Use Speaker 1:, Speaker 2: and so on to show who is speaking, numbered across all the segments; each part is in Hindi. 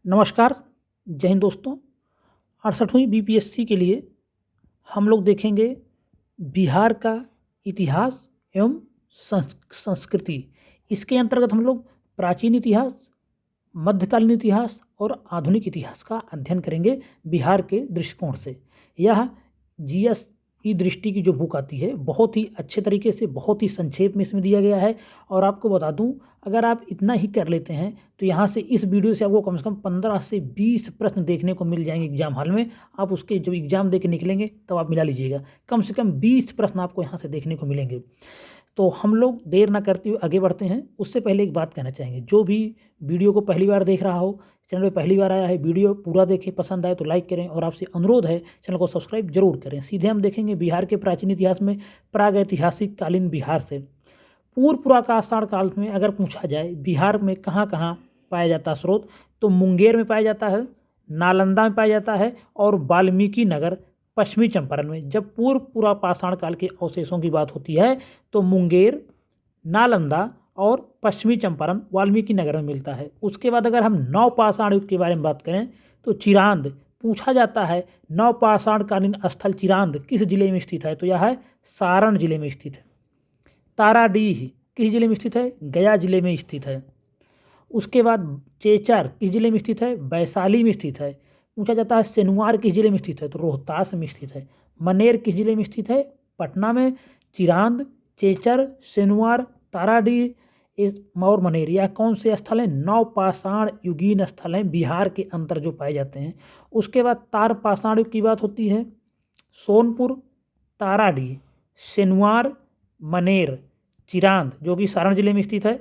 Speaker 1: नमस्कार, जय हिंद दोस्तों। 68वीं बीपीएससी के लिए हम लोग देखेंगे बिहार का इतिहास एवं संस्कृति। इसके अंतर्गत हम लोग प्राचीन इतिहास, मध्यकालीन इतिहास और आधुनिक इतिहास का अध्ययन करेंगे बिहार के दृष्टिकोण से। यह जीएस की दृष्टि की जो बुक आती है बहुत ही अच्छे तरीके से, बहुत ही संक्षेप में इसमें दिया गया है। और आपको बता दूं, अगर आप इतना ही कर लेते हैं तो यहाँ से इस वीडियो से आपको कम से कम 15 से 20 प्रश्न देखने को मिल जाएंगे एग्जाम हॉल में। आप उसके जब एग्जाम दे के निकलेंगे तब आप मिला लीजिएगा, कम से कम 20 प्रश्न आपको यहाँ से देखने को मिलेंगे। तो हम लोग देर ना करते हुए आगे बढ़ते हैं। उससे पहले एक बात कहना चाहेंगे, जो भी वीडियो को पहली बार देख रहा हो, चैनल पे पहली बार आया है, वीडियो पूरा देखें, पसंद आए तो लाइक करें और आपसे अनुरोध है चैनल को सब्सक्राइब जरूर करें। सीधे हम देखेंगे बिहार के प्राचीन इतिहास में प्रागैतिहासिक कालीन बिहार से पूर्व पुराकाष्ठ काल में अगर पूछा जाए बिहार में कहाँ कहाँ पाया जाता स्रोत, तो मुंगेर में पाया जाता है, नालंदा में पाया जाता है और वाल्मीकि नगर पश्चिमी चंपारण में। जब पूर्व पुरापाषाण काल के अवशेषों की बात होती है तो मुंगेर, नालंदा और पश्चिमी चंपारण वाल्मीकि नगर में मिलता है। उसके बाद अगर हम नवपाषाण युग के बारे में बात करें तो चिरांद पूछा जाता है। नवपाषाण कालीन स्थल चिरांद किस जिले में स्थित है, तो यह है सारण जिले में स्थित है। ताराडीह किस जिले में स्थित है, गया जिले में स्थित है। उसके बाद चेचर किस जिले में स्थित है, वैशाली में स्थित है। पूछा जाता है सेनुआर किस जिले में स्थित है, तो रोहतास में स्थित है। मनेर किस जिले में स्थित है, पटना में। चिरांद, चेचर, सेनुआर, ताराडीह और मनेर, यह कौन से स्थल हैं, नवपाषाण युगीन स्थल हैं बिहार के अंतर जो पाए जाते हैं। उसके बाद तारपाषाण युग की बात होती है। सोनपुर, ताराडीह, सेनुआर, मनेर, चिरांद जो कि सारण जिले में स्थित है,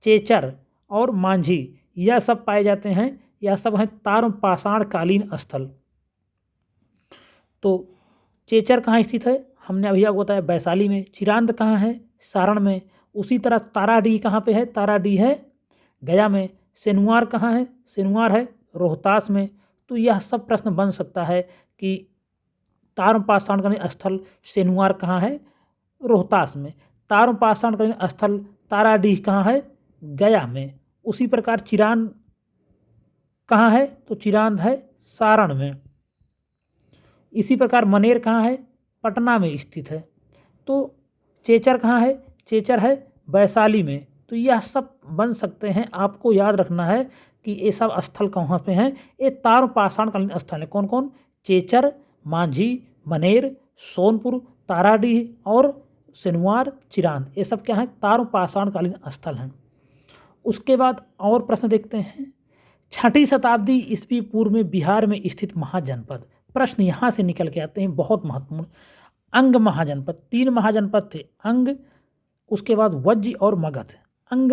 Speaker 1: चेचर और मांझी, यह सब पाए जाते हैं। यह सब हैं तारपाषाण कालीन स्थल। तो चेचर कहाँ स्थित है, हमने अभी आपको बताया वैशाली में। चिरांद कहाँ है, सारण में। उसी तरह ताराडीह कहाँ पे है, ताराडीह है गया में। सेनुआर कहाँ है, सेनुआर है रोहतास में। तो यह सब प्रश्न बन सकता है कि तारपाषाण कालीन स्थल सेनुआर कहाँ है, रोहतास में। तारपाषाण कालीन स्थल ताराडीह कहाँ है, गया में। उसी प्रकार चिरांद कहाँ है, तो चिरांद है सारण में। इसी प्रकार मनेर कहाँ है, पटना में स्थित है। तो चेचर कहाँ है, चेचर है वैशाली में। तो यह सब बन सकते हैं। आपको याद रखना है कि ये सब स्थल कहाँ पे हैं, ये तारपाषाण कालीन स्थल है। कौन कौन, चेचर, मांझी, मनेर, सोनपुर, ताराडीह और सेनुआर, चिरांद, ये सब क्या है, तारपाषाण कालीन स्थल हैं। उसके बाद और प्रश्न देखते हैं। 6वीं शताब्दी ईस्वी पूर्व में बिहार में स्थित महाजनपद। प्रश्न यहाँ से निकल के आते हैं, बहुत महत्वपूर्ण। अंग महाजनपद, 3 महाजनपद थे, अंग, उसके बाद वज्ज और मगध। अंग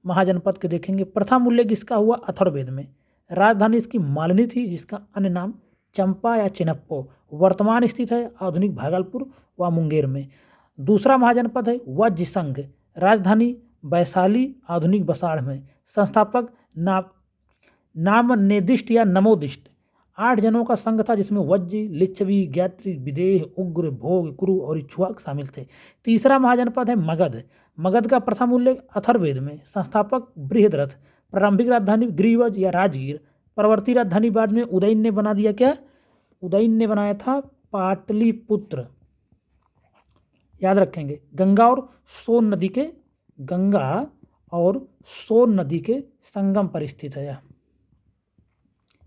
Speaker 1: महाजनपद के देखेंगे। प्रथम उल्लेख इसका हुआ अथर्ववेद में। राजधानी इसकी मालिनी थी, जिसका अन्य नाम चंपा या चिनप्पो, वर्तमान स्थित है आधुनिक भागलपुर व मुंगेर में। दूसरा महाजनपद है वज्ज संघ, राजधानी वैशाली आधुनिक बसाड़ में। संस्थापक नाम निर्दिष्ट या नमोदिष्ट। 8 जनों का संघ था, जिसमें वज्ज, लिच्छवी, ज्ञात्री, विदेह, उग्र, भोग, कुरु और इक्ष्वाक शामिल थे। तीसरा महाजनपद है मगध। मगध का प्रथम उल्लेख अथर्ववेद में। संस्थापक बृहद्रथ। प्रारंभिक राजधानी गिरिवज या राजगीर। परवर्ती राजधानी बाद में उदयन ने बना दिया, क्या, उदयन ने बनाया था पाटलिपुत्र, याद रखेंगे। गंगा और सोन नदी के संगम पर स्थित है,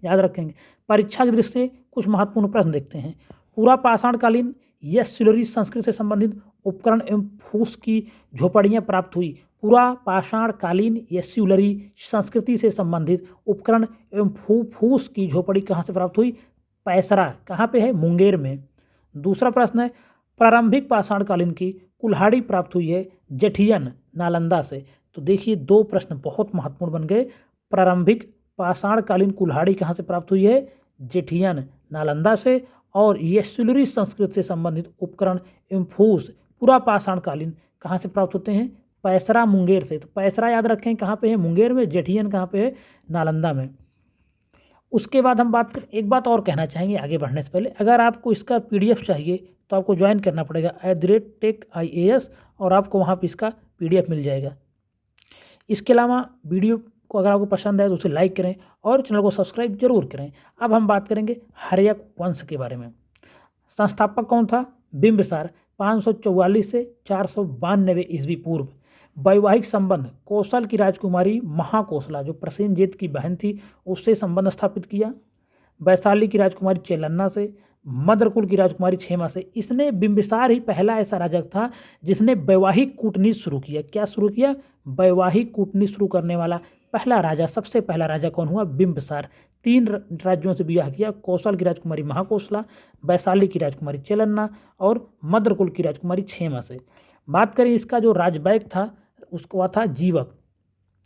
Speaker 1: याद रखेंगे। परीक्षा की दृष्टि से कुछ महत्वपूर्ण प्रश्न देखते हैं। पुरापाषाण कालीन यशुलरी संस्कृति से संबंधित उपकरण एवं फूस की झोपड़ियाँ प्राप्त हुई। पुरापाषाण कालीन यशुलरी संस्कृति से संबंधित उपकरण एवं फूस की झोपड़ी कहाँ से प्राप्त हुई, पैसरा, कहाँ पे है, मुंगेर में। दूसरा प्रश्न है, प्रारंभिक पाषाण कालीन की कुल्हाड़ी प्राप्त हुई है जठियन, नालंदा से। तो देखिए 2 प्रश्न बहुत महत्वपूर्ण बन गए। प्रारंभिक पाषाण कालीन कुल्हाड़ी कहाँ से प्राप्त हुई है, जेठियन, नालंदा से। और यशुलरी संस्कृति से संबंधित उपकरण एवं फूस पुरापाषाण कालीन कहाँ से प्राप्त होते हैं, पैसरा, मुंगेर से। तो पैसरा याद रखें कहाँ पे है, मुंगेर में। जेठियन कहाँ पे है, नालंदा में। उसके बाद हम एक बात और कहना चाहेंगे आगे बढ़ने से पहले। अगर आपको इसका PDF चाहिए तो आपको ज्वाइन करना पड़ेगा @TechIAS, और आपको वहाँ पर इसका PDF मिल जाएगा। इसके अलावा वीडियो को अगर आपको पसंद है तो उसे लाइक करें और चैनल को सब्सक्राइब जरूर करें। अब हम बात करेंगे हर्यक वंश के बारे में। संस्थापक कौन था? बिंबिसार। 544 से 492 ईस्वी पूर्व। वैवाहिक संबंध कौशल की राजकुमारी महाकोसला जो प्रसेनजीत की बहन थी उससे संबंध स्थापित किया। वैशाली की राजकुमारी चेलन्ना से, मद्रकुल की राजकुमारी क्षेमा से। इसने बिंबिसार ही पहला ऐसा राजा था जिसने वैवाहिक कूटनीति शुरू किया। क्या शुरू किया? वैवाहिक कूटनीति शुरू करने वाला पहला राजा, सबसे पहला राजा कौन हुआ? बिंबिसार। 3 राज्यों से विवाह किया, कौशल की राजकुमारी महाकोसला, वैशाली की राजकुमारी चेलन्ना और मद्रकुल की राजकुमारी क्षेमा से। बात करें इसका जो राजवैद था उसको था जीवक।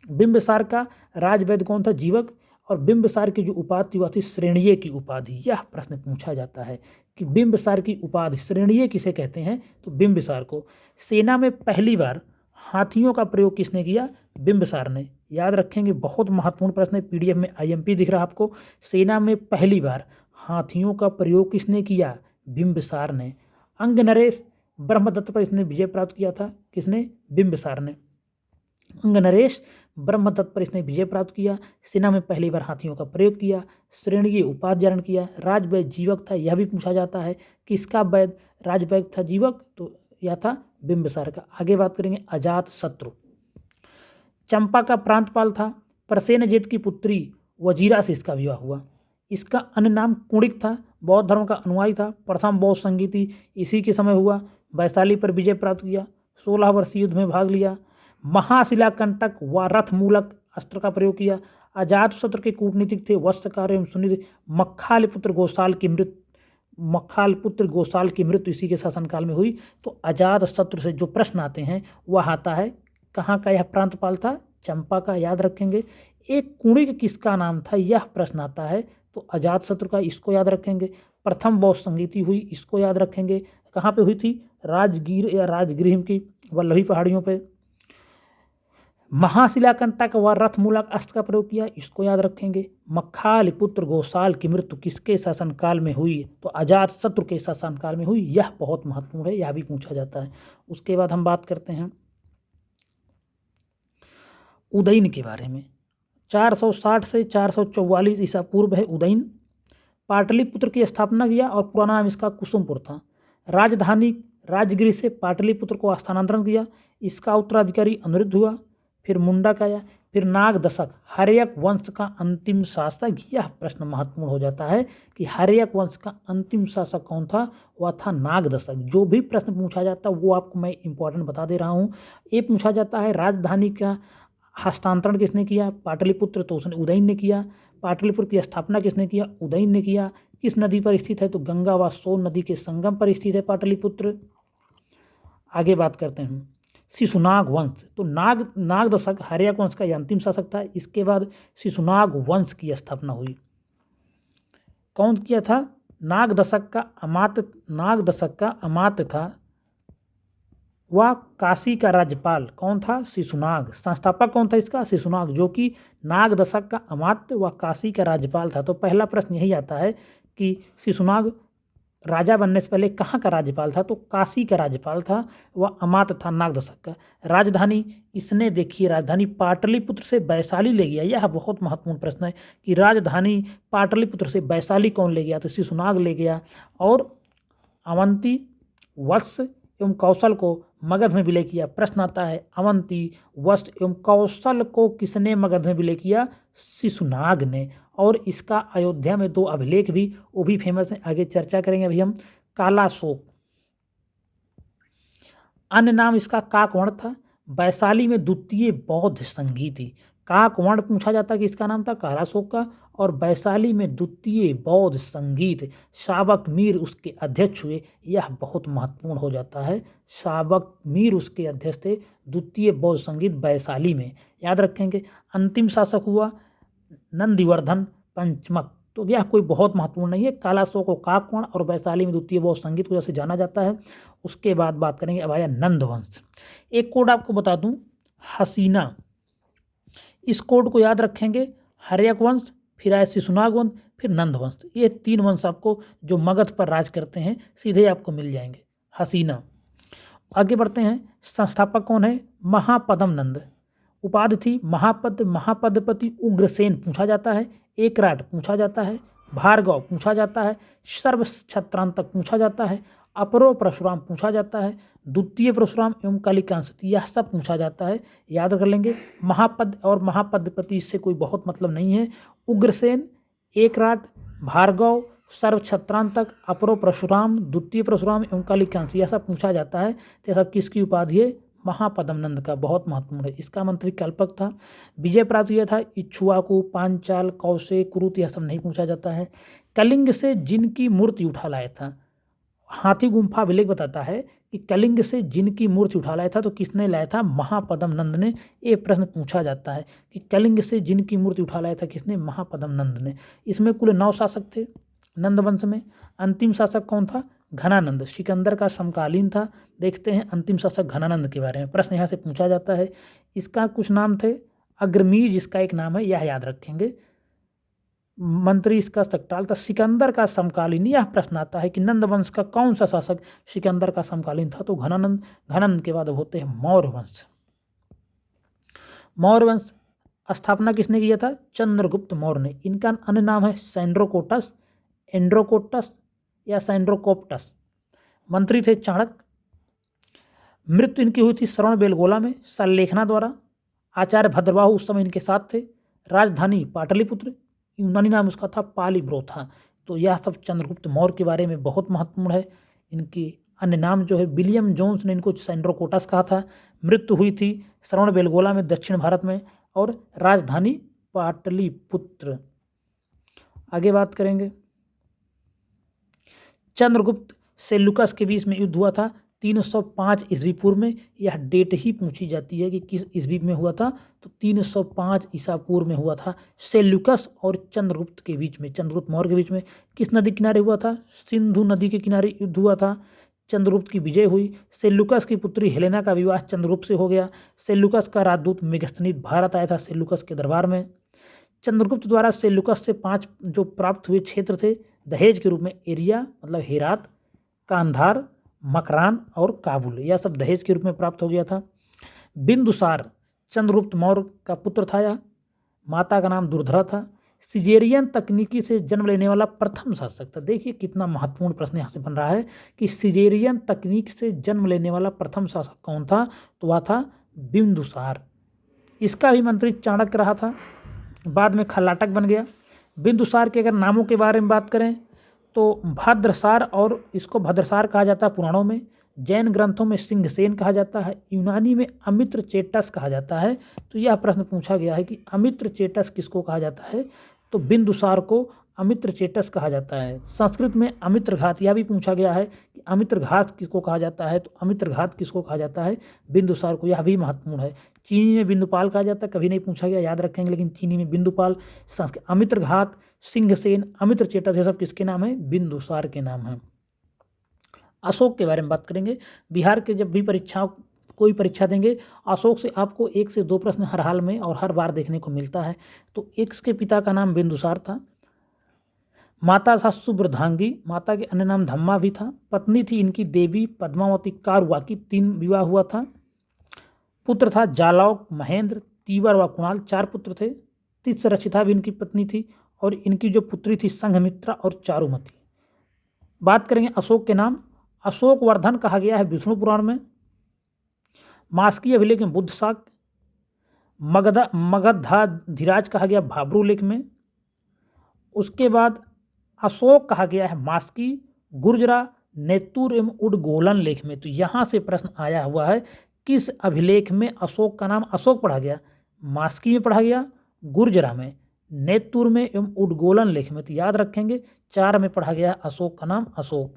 Speaker 1: बिंबिसार का राजवैद कौन था? जीवक। और बिंबिसार की जो उपाधि हुआ थी श्रेणीय की उपाधि। यह प्रश्न पूछा जाता है कि बिंबिसार की उपाधि श्रेणीय किसे कहते हैं? तो बिंबिसार को। सेना में पहली बार हाथियों का प्रयोग किसने किया? बिंबिसार ने। याद रखेंगे, बहुत महत्वपूर्ण प्रश्न है, पीडीएफ में आईएमपी दिख रहा है आपको। सेना में पहली बार हाथियों का प्रयोग किसने किया? बिंबिसार ने। अंगनरेश ब्रह्मदत्त पर इसने विजय प्राप्त किया था। किसने? बिंबिसार ने। अंगनरेश ब्रह्मदत्त पर इसने विजय प्राप्त किया। सेना में पहली बार हाथियों का प्रयोग किया। श्रेणीय उपाधि धारण किया। राजवैद जीवक था, यह भी पूछा जाता है। किसका वैद राजवैद था? जीवक। तो यह था बिंबिसार का। आगे बात करेंगे अजात शत्रु। चंपा का प्रांतपाल था। प्रसेनजीत की पुत्री वजीरा से इसका विवाह हुआ। इसका अन्य नाम कुणिक था। बौद्ध धर्म का अनुयायी था। प्रथम बौद्ध संगीति इसी के समय हुआ। वैशाली पर विजय प्राप्त किया। 16 वर्षीय युद्ध में भाग लिया। महाशिलाकंटक व रथमूलक अस्त्र का प्रयोग किया। अजातशत्रु के कूटनीतिक थे वत्सकार एवं सुनिधि। मक्खालपुत्र गोसाल की मृत्यु इसी के शासनकाल में हुई। तो अजातशत्रु से जो प्रश्न आते हैं वह आता है कहाँ का यह प्रांतपाल था? चंपा का। याद रखेंगे। एक कुणिक किसका नाम था? यह प्रश्न आता है तो अजातशत्रु का, इसको याद रखेंगे। प्रथम बौद्ध संगीति हुई, इसको याद रखेंगे। कहाँ पे हुई थी? राजगीर या राजगृह की वल्लभी पहाड़ियों पे। महाशिलाकंटक व रथमूलक अस्त्र का प्रयोग किया, इसको याद रखेंगे। मक्खालिपुत्र गोसाल की मृत्यु किसके शासनकाल में हुई? तो अजातशत्रु के शासनकाल में हुई। यह बहुत महत्वपूर्ण है, यह भी पूछा जाता है। उसके बाद हम बात करते हैं उदयन के बारे में। 460 से 444 ईसा पूर्व है उदयन। पाटलिपुत्र की स्थापना किया और पुराना नाम इसका कुसुमपुर था। राजधानी राजगृह से पाटलिपुत्र को स्थानांतरण किया। इसका उत्तराधिकारी अनिरुद्ध हुआ। फिर मुंडक आया। फिर नागदशक हर्यक वंश का अंतिम शासक। यह प्रश्न महत्वपूर्ण हो जाता है कि हर्यक वंश का अंतिम शासक कौन था? वह था नागदशक। जो भी प्रश्न पूछा जाता है वो आपको मैं इंपॉर्टेंट बता दे रहा हूँ। ये पूछा जाता है राजधानी का हस्तांतरण किसने किया? पाटलिपुत्र, तो उसने उदयन ने किया। पाटलिपुत्र की स्थापना किसने किया? उदयन ने किया। किस नदी पर स्थित है? तो गंगा व सोन नदी के संगम पर स्थित है पाटलिपुत्र। आगे बात करते हैं शिशुनाग वंश। तो नागदशक हर्यक वंश का यह अंतिम शासक था। इसके बाद शिशुनाग वंश की स्थापना हुई। कौन किया था? नागदशक का अमात्य था वह काशी का राज्यपाल। कौन था? शिशुनाग। संस्थापक कौन था इसका? शिशुनाग, जो कि नागदशक का अमात्य व काशी का राज्यपाल था। तो पहला प्रश्न यही आता है कि शिशुनाग राजा बनने से पहले कहाँ का राज्यपाल था? तो काशी का राज्यपाल था। वह अमात्य था नागदशक का। राजधानी इसने, देखिए, राजधानी पाटलिपुत्र से वैशाली ले गया। यह बहुत महत्वपूर्ण प्रश्न है कि राजधानी पाटलिपुत्र से वैशाली कौन ले गया? तो शिशुनाग ले गया। और अवंती, वत्स एवं कौशल को मगध में विलय किया। प्रश्न आता है अवंती, वत्स एवं कौशल को किसने मगध में विलय किया? शिशुनाग ने। और इसका अयोध्या में 2 अभिलेख भी, वो भी फेमस है, आगे चर्चा करेंगे अभी हम। कालाशोक, अन्य नाम इसका काकवर्ण था। वैशाली में द्वितीय बौद्ध संगीति। काकवर्ण पूछा जाता है कि इसका नाम था कालाशोक का। और वैशाली में द्वितीय बौद्ध संगीत शावक मीर उसके अध्यक्ष हुए। यह बहुत महत्वपूर्ण हो जाता है। शावक मीर उसके अध्यक्ष थे। द्वितीय बौद्ध संगीत वैशाली में, याद रखेंगे। अंतिम शासक हुआ नंदिवर्धन पंचमक। तो यह कोई बहुत महत्वपूर्ण नहीं है। कालाशोक को काकवर्ण और वैशाली में द्वितीय बौद्ध संगीत की वजह से जाना जाता है। उसके बाद बात करेंगे अब आया नंदवंश। एक कोड आपको बता दूं, हसीना। इस कोड को याद रखेंगे। हर्यक वंश, फिर आया शिशुनाग वंश, फिर नंदवंश। ये 3 वंश आपको जो मगध पर राज करते हैं सीधे आपको मिल जाएंगे। हसीना। आगे बढ़ते हैं। संस्थापक कौन है? महापद्म नंद। उपाधि थी महापद, महापदपति उग्रसेन पूछा जाता है, एकराट पूछा जाता है, भार्गव पूछा जाता है, सर्वछत्रांतक पूछा जाता है, अपरो परशुराम पूछा जाता है, द्वितीय परशुराम एवं कालिकांस, यह सब पूछा जाता है। याद कर लेंगे। महापद और महापदपति इससे कोई बहुत मतलब नहीं है। उग्रसेन, एकराट, भार्गव, सर्वछत्रांतक, अपरो परशुराम, द्वितीय परशुराम एवं कालिकांस, यह सब पूछा जाता है। तो सब किसकी उपाधि है? महापदम नंद का, बहुत महत्वपूर्ण है। इसका मंत्री कल्पक था। विजय प्राप्त हुआ था इक्ष्वाकु, पांचाल, कौशे, कुरुत, यह सब नहीं पूछा जाता है। कलिंग से जिनकी मूर्ति उठा लाया था, हाथी गुम्फा अभिलेख बताता है कि कलिंग से जिनकी मूर्ति उठा लाया था, तो किसने लाया था? महापदम नंद ने। ये प्रश्न पूछा जाता है कि कलिंग से जिनकी मूर्ति उठा लाया था किसने? महापदम नंद ने। इसमें कुल 9 शासक थे नंद वंश में। अंतिम शासक कौन था? घनानंद, सिकंदर का समकालीन था। देखते हैं अंतिम शासक घनानंद के बारे में, प्रश्न यहाँ से पूछा जाता है। इसका कुछ नाम थे। अग्रमीज इसका एक नाम है, यह याद रखेंगे। मंत्री इसका सकटाल था। सिकंदर का समकालीन, यह प्रश्न आता है कि नंद वंश का कौन सा शासक सिकंदर का समकालीन था? तो घनानंद। घनानंद के बाद होते हैं मौर्य वंश। मौर्य वंश स्थापना किसने किया था? चंद्रगुप्त मौर्य ने। इनका अन्य नाम है सैंड्रोकोटस, एंड्रोकोटस या सैंड्रोकोप्टस। मंत्री थे चाणक्य। मृत्यु इनकी हुई थी श्रवणबेलगोला में सल्लेखना द्वारा। आचार्य भद्रबाहु उस समय इनके साथ थे। राजधानी पाटलिपुत्र, यूनानी नाम उसका था पालीब्रोथा। तो यह सब चंद्रगुप्त मौर्य के बारे में बहुत महत्वपूर्ण है। इनकी अन्य नाम जो है, विलियम जोन्स ने इनको सैंड्रोकोटस कहा था। मृत्यु हुई थी श्रवणबेलगोला में दक्षिण भारत में, और राजधानी पाटलिपुत्र। आगे बात करेंगे। चंद्रगुप्त सेल्यूकस के बीच में युद्ध हुआ था 305 ईस्वी पूर्व में। यह डेट ही पूछी जाती है कि किस ईस्वी में हुआ था, तो 305 ईसा पूर्व में हुआ था। सेल्यूकस और चंद्रगुप्त के बीच में, चंद्रगुप्त मौर्य के बीच में किस नदी किनारे हुआ था? सिंधु नदी के किनारे युद्ध हुआ था। चंद्रगुप्त की विजय हुई। सेल्यूकस की पुत्री हेलेना का विवाह चंद्रगुप्त से हो गया। सेल्यूकस का राजदूत मेगस्थनीद भारत आया था सेल्यूकस के दरबार में। चंद्रगुप्त द्वारा सेल्यूकस से 5 जो प्राप्त हुए क्षेत्र थे दहेज के रूप में, एरिया मतलब हेरात, कांधार, मकरान और काबुल, यह सब दहेज के रूप में प्राप्त हो गया था। बिंदुसार चंद्रगुप्त मौर्य का पुत्र था। यह माता का नाम दुर्धरा था। सिजेरियन तकनीकी से जन्म लेने वाला प्रथम शासक था। देखिए कितना महत्वपूर्ण प्रश्न यहाँ से बन रहा है कि सिजेरियन तकनीक से जन्म लेने वाला प्रथम शासक कौन था? तो वह था बिंदुसार। इसका भी मंत्री चाणक्य रहा था, बाद में खल्लाटक बन गया। बिंदुसार के अगर नामों के बारे में बात करें तो भद्रसार, और इसको भद्रसार कहा जाता है पुराणों में। जैन ग्रंथों में सिंहसेन कहा जाता है। यूनानी में अमित्र चेटस कहा जाता है। तो यह प्रश्न पूछा गया है कि अमित्र चेटस किसको कहा जाता है? तो बिंदुसार को अमित्र चेटस कहा जाता है। संस्कृत में अमित्र घात, यह भी पूछा गया है कि अमित्र घात किसको कहा जाता है? तो अमित्र घात किसको कहा जाता है? बिंदुसार को, यह भी महत्वपूर्ण है। चीनी में बिंदुपाल कहा जाता है, कभी नहीं पूछा गया, याद रखेंगे। लेकिन चीनी में बिंदुपाल, अमित्र घात, सिंहसेन, अमित्र चेटस, ये सब किसके नाम है? बिंदुसार के नाम है। अशोक के बारे में बात करेंगे। बिहार के जब भी कोई परीक्षा देंगे, अशोक से आपको 1 से 2 प्रश्न हर हाल में और हर बार देखने को मिलता है। तो इसके पिता का नाम बिंदुसार था। माता था सुब्रधांगी, माता के अन्य नाम धम्मा भी था। पत्नी थी इनकी देवी पद्मावती कारुआ की, 3 विवाह हुआ था। पुत्र था जालौक, महेंद्र, तीवर व कुणाल, 4 पुत्र थे। तिस्रक्षिता भी इनकी पत्नी थी, और इनकी जो पुत्री थी संघमित्रा और चारुमती। बात करेंगे अशोक के नाम। अशोक वर्धन कहा गया है विष्णु पुराण में। मास्की अभिलेख में बुद्ध शाक। मगधाधिराज कहा गया भाब्रू लेख में। उसके बाद अशोक कहा गया है मास्की, गुर्जरा, नेतुर एवं उडगोलन लेख में। तो यहाँ से प्रश्न आया हुआ है किस अभिलेख में अशोक का नाम अशोक पढ़ा गया? मास्की में पढ़ा गया, गुर्जरा में, नेतुर में एवं उडगोलन लेख में। तो याद रखेंगे 4 में पढ़ा गया अशोक का नाम अशोक।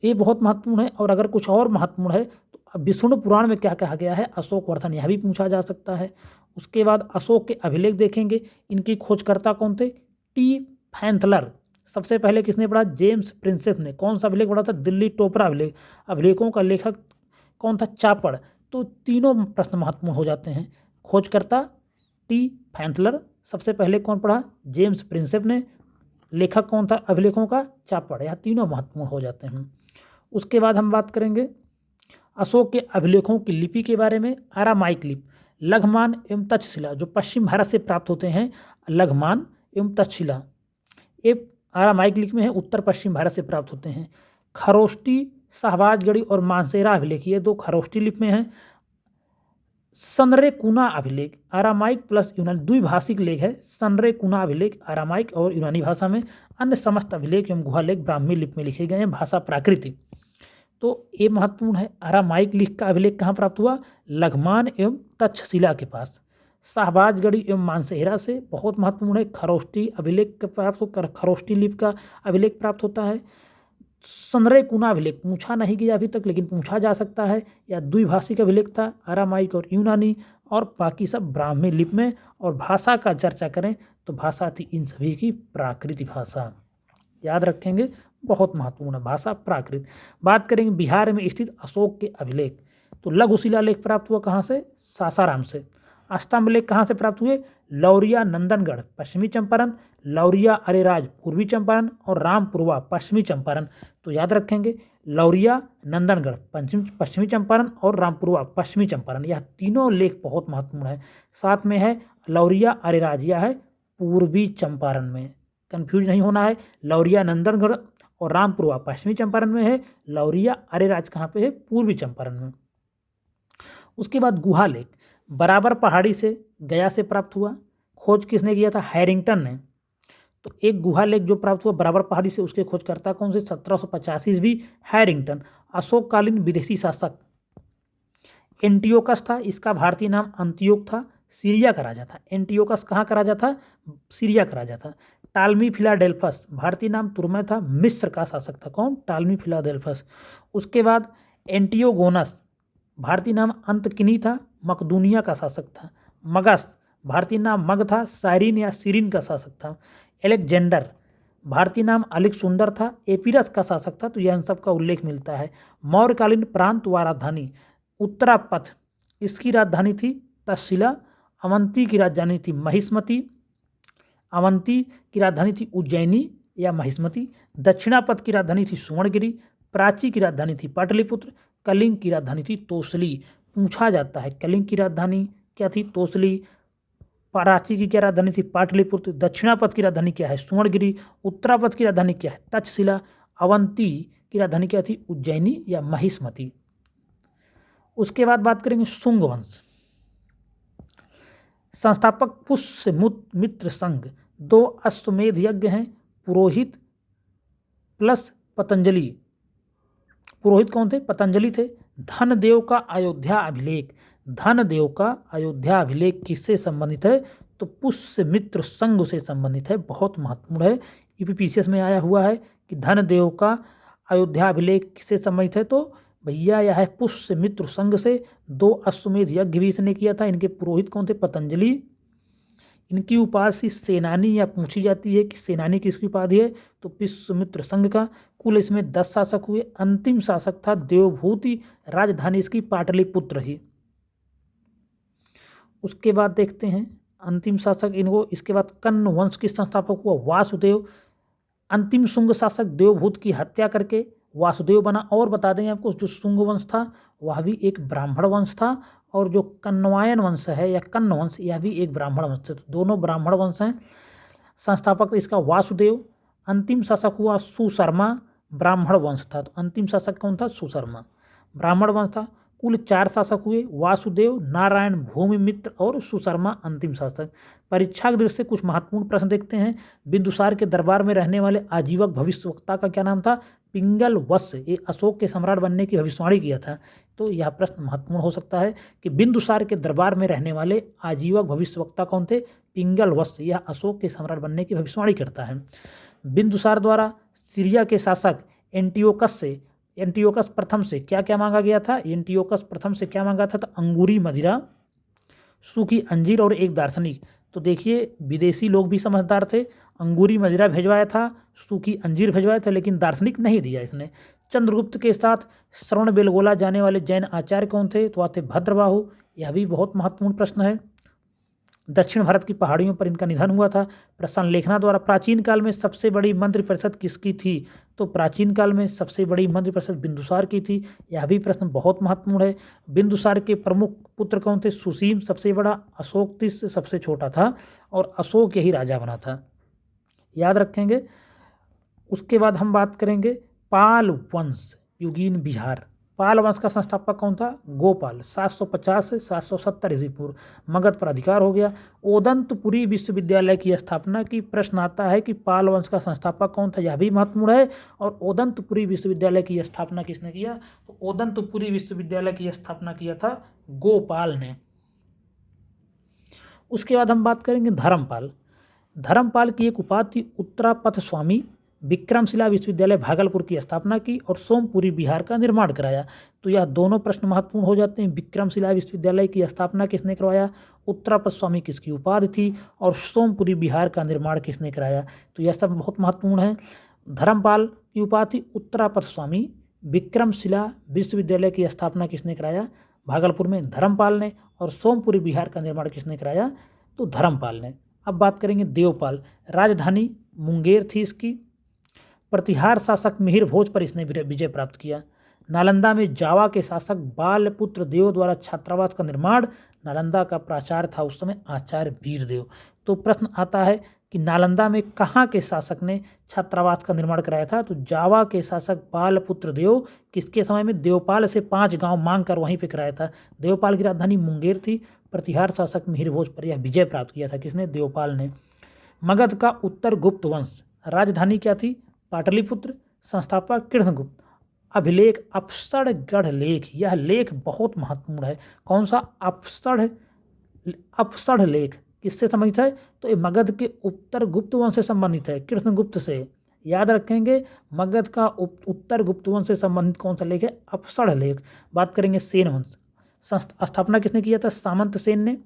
Speaker 1: ये बहुत महत्वपूर्ण है। और अगर कुछ और महत्वपूर्ण है तो विष्णु पुराण में क्या कहा गया है? अशोक वर्धन, यह भी पूछा जा सकता है। उसके बाद अशोक के अभिलेख देखेंगे। इनकी खोजकर्ता कौन थे? टी फैंथलर। सबसे पहले किसने पढ़ा? जेम्स प्रिंसेप ने। कौन सा अभिलेख पढ़ा था? दिल्ली टोपरा अभिलेख। अभिलेखों का लेखक कौन था? चापड़। तो तीनों प्रश्न महत्वपूर्ण हो जाते हैं। खोजकर्ता टी फैंथलर, सबसे पहले कौन पढ़ा? जेम्स प्रिंसेप ने। लेखक कौन था अभिलेखों का? चापड़। यह तीनों महत्वपूर्ण हो जाते हैं। उसके बाद हम बात करेंगे अशोक के अभिलेखों की लिपि के बारे में। अरामाइक लिपि, लघुमान एवं तक्षशिला जो पश्चिम भारत से प्राप्त होते हैं, लघुमान एवं तक्षशिला ये आरामाइक लिपि में है, उत्तर पश्चिम भारत से प्राप्त होते हैं। खरोष्टी, शाहबाजगढ़ी और मानसेरा अभिलेख ये दो खरोष्टी लिपि में हैं। सनरेकुना अभिलेख आरामाइक प्लस यूनानी द्विभाषिक लेख है। सनरेकुना अभिलेख आरामाइक और यूनानी भाषा में। अन्य समस्त अभिलेख एवं गुहालेख ब्राह्मी लिपि में लिखे गए हैं। भाषा प्राकृति तो ये महत्वपूर्ण है। आरामाइक लिपि का अभिलेख कहाँ प्राप्त हुआ? लघुमान एवं तक्षशिला के पास। शाहबाजगढ़ी एवं मानसेरा से बहुत महत्वपूर्ण है। खरोष्टी अभिलेख प्राप्त होकर खरोष्टी लिपि का अभिलेख प्राप्त होता है। सनरेकुना अभिलेख पूछा नहीं गया अभी तक, लेकिन पूछा जा सकता है। या द्विभाषिक अभिलेख था, आरामाइक और यूनानी, और बाकी सब ब्राह्मी लिपि में। और भाषा का चर्चा करें तो भाषा थी इन सभी की प्राकृत भाषा। याद रखेंगे, बहुत महत्वपूर्ण है भाषा प्राकृत। बात करेंगे बिहार में स्थित अशोक के अभिलेख तो लघु शिलालेख प्राप्त हुआ कहाँ से? सासाराम से। स्तंभ लेख कहाँ से प्राप्त हुए? लौरिया नंदनगढ़ पश्चिमी चंपारण, लौरिया अरेराज पूर्वी चंपारण और रामपुरवा पश्चिमी चंपारण। तो याद रखेंगे लौरिया नंदनगढ़ पश्चिमी चंपारण और रामपुरवा पश्चिमी चंपारण, यह तीनों लेख बहुत महत्वपूर्ण है। साथ में है लौरिया अरेराज, यह है पूर्वी चंपारण में, कंफ्यूज नहीं होना है। लौरिया नंदनगढ़ और रामपुरवा पश्चिमी चंपारण में है, लौरिया अरेराज कहाँ पे है? पूर्वी चंपारण में। उसके बाद गुहालेख बराबर पहाड़ी से गया से प्राप्त हुआ। खोज किसने किया था? हैरिंगटन ने। तो एक गुहालेख जो प्राप्त हुआ बराबर पहाड़ी से, उसके खोजकर्ता कौन से? 1785 ईस्वी हैरिंगटन। अशोककालीन विदेशी शासक एंटियोकस था, इसका भारतीय नाम अंतियोक था, सीरिया का राजा था। एंटियोकस कहाँ का राजा था? सीरिया का राजा था। टालमी फिलाडेल्फस भारतीय नाम तुर्मै था, मिस्र का शासक था। कौन? टालमी फिलाडेल्फस। उसके बाद एंटियोगोनस भारतीय नाम अंतकिनी था, मकदूनिया का शासक था। मगस भारतीय नाम मग था, साइरिन या सीरिन का शासक था। एलेक्जेंडर भारतीय नाम अलेक्सुंदर था, एपिरस का शासक था। तो यह इन सब का उल्लेख मिलता है। मौर्यकालीन प्रांत व राजधानी उत्तरापथ, इसकी राजधानी थी तक्षशिला। अवंती की राजधानी थी महिष्मती, अवंती की राजधानी थी उज्जैनी या महिष्मती। दक्षिणापथ की राजधानी थी सुवर्णगिरी। प्राची की राजधानी थी पाटलिपुत्र। कलिंग की राजधानी थी तोसली। पूछा जाता है कलिंग की राजधानी क्या थी? तोसली। प्राची की क्या राजधानी थी? पाटलिपुत्र। दक्षिणापथ की राजधानी क्या है? सुवर्णगिरी। उत्तरापथ की राजधानी क्या है? तक्षशिला। अवंती की राजधानी क्या थी? उज्जैनी या महिष्मती। उसके बाद बात करेंगे शुंग वंश। संस्थापक पुष्य मित्र संघ। 2 अश्वमेध यज्ञ हैं, पुरोहित प्लस पतंजलि। पुरोहित कौन थे? पतंजलि थे। धनदेव का अयोध्या अभिलेख, धनदेव का अयोध्या अभिलेख किससे संबंधित है? तो पुष्य मित्र संघ से संबंधित है, बहुत महत्वपूर्ण है। यूपीपीसीएस में आया हुआ है कि धनदेव का अयोध्या अभिलेख किससे संबंधित है? तो भैया यह है पुष्य मित्र संघ से। 2 अश्वमेध यज्ञ भी इसने किया था। इनके पुरोहित कौन थे? पतंजलि। इनकी उपाधि सेनानी या पूछी जाती है कि सेनानी किसकी उपाधि है? तो पुष्यमित्र संघ का। कुल इसमें 10 शासक हुए। अंतिम शासक था देवभूति, राजधानी इसकी पाटलिपुत्र ही। उसके बाद देखते हैं अंतिम शासक इनको। इसके बाद कन्न वंश के संस्थापक हुआ वासुदेव। अंतिम शुंग शासक देवभूत की हत्या करके वासुदेव बना। और बता दें आपको जो शुंग वंश था वह भी एक ब्राह्मण वंश था, और जो कन्वायन वंश है या कन्न वंश यह भी एक ब्राह्मण वंश है। तो दोनों ब्राह्मण वंश हैं। संस्थापक इसका वासुदेव। अंतिम शासक हुआ सुशर्मा, ब्राह्मण वंश था। तो अंतिम शासक कौन था? सुशर्मा, ब्राह्मण वंश था। कुल 4 शासक हुए, वासुदेव, नारायण, भूमिमित्र और सुशर्मा अंतिम शासक। परीक्षा की दृष्टि से कुछ महत्वपूर्ण प्रश्न देखते हैं। बिंदुसार के दरबार में रहने वाले आजीवक भविष्यवक्ता का क्या नाम था? पिंगल वत्स। ये अशोक के सम्राट बनने की भविष्यवाणी किया था। तो यह प्रश्न महत्वपूर्ण हो सकता है कि बिंदुसार के दरबार में रहने वाले आजीवक भविष्यवक्ता कौन थे? पिंगल वत्स। यह अशोक के सम्राट बनने की भविष्यवाणी करता है। बिंदुसार द्वारा सीरिया के शासक एंटियोकस प्रथम से क्या क्या मांगा गया था? एंटियोकस प्रथम से क्या मांगा था? तो अंगूरी मदिरा, सूखी अंजीर और एक दार्शनिक। तो देखिए विदेशी लोग भी समझदार थे। अंगूरी मदिरा भिजवाया था, सूखी अंजीर भिजवाया था, लेकिन दार्शनिक नहीं दिया इसने। चंद्रगुप्त के साथ श्रवण बेलगोला जाने वाले जैन आचार्य कौन थे? तो आते भद्रबाहु। यह भी बहुत महत्वपूर्ण प्रश्न है। दक्षिण भारत की पहाड़ियों पर इनका निधन हुआ था। प्रश्न लेखना द्वारा प्राचीन काल में सबसे बड़ी मंत्रिपरिषद किसकी थी? तो प्राचीन काल में सबसे बड़ी मंत्रिपरिषद बिंदुसार की थी। यह भी प्रश्न बहुत महत्वपूर्ण है। बिंदुसार के प्रमुख पुत्र कौन थे? सुसीम सबसे बड़ा, अशोक तीसरे सबसे छोटा था और अशोक यही राजा बना था, याद रखेंगे। उसके बाद हम बात करेंगे पाल वंश, युगीन बिहार। पाल वंश का संस्थापक कौन था? गोपाल। 750 से 770 ईस्वी पूर्व मगध पर अधिकार हो गया। ओदंतपुरी विश्वविद्यालय की स्थापना की। प्रश्न आता है कि पाल वंश का संस्थापक कौन था, यह भी महत्वपूर्ण है। और ओदंतपुरी विश्वविद्यालय की स्थापना किसने किया? तो ओदंतपुरी विश्वविद्यालय की स्थापना किया था गोपाल ने। उसके बाद हम बात करेंगे धर्मपाल। धर्मपाल की एक उपाधि उत्तरापथ स्वामी। विक्रमशिला विश्वविद्यालय भागलपुर की स्थापना की और सोमपुरी बिहार का निर्माण कराया। तो यह दोनों प्रश्न महत्वपूर्ण हो जाते हैं। विक्रमशिला विश्वविद्यालय की स्थापना किसने करवाया? उत्तरापथ स्वामी किसकी उपाधि थी? और सोमपुरी बिहार का निर्माण किसने कराया? तो यह सब बहुत महत्वपूर्ण है। धर्मपाल की उपाधि उत्तरापथ स्वामी। विक्रमशिला विश्वविद्यालय की स्थापना किसने कराया? भागलपुर में धर्मपाल ने। और सोमपुरी बिहार का निर्माण किसने कराया? तो धर्मपाल ने। अब बात करेंगे देवपाल। राजधानी मुंगेर थी इसकी। प्रतिहार शासक मिहिर भोज पर इसने विजय प्राप्त किया। नालंदा में जावा के शासक बालपुत्र देव द्वारा छात्रावास का निर्माण। नालंदा का प्राचार्य था उस समय आचार्य वीरदेव। तो प्रश्न आता है कि नालंदा में कहाँ के शासक ने छात्रावास का निर्माण कराया था? तो जावा के शासक बालपुत्र देव किसके समय में? देवपाल से 5 गांव मांग कर वहीं पे कराया था। देवपाल की राजधानी मुंगेर थी। प्रतिहार शासक मिहिर भोज पर यह विजय प्राप्त किया था किसने? देवपाल ने। मगध का उत्तर गुप्त वंश। राजधानी क्या थी? पाटलिपुत्र। संस्थापक कृष्णगुप्त। अभिलेख अफसरगढ़ लेख। यह लेख बहुत महत्वपूर्ण है। कौन सा? अफसर लेख किससे संबंधित है? तो ये मगध के उत्तर गुप्त वंश से संबंधित है, कृष्णगुप्त से। याद रखेंगे, मगध का उत्तर गुप्त वंश से संबंधित कौन सा लेख है? अफसर लेख। बात करेंगे सेन वंश। स्थापना किसने किया था? सामंत सेन ने।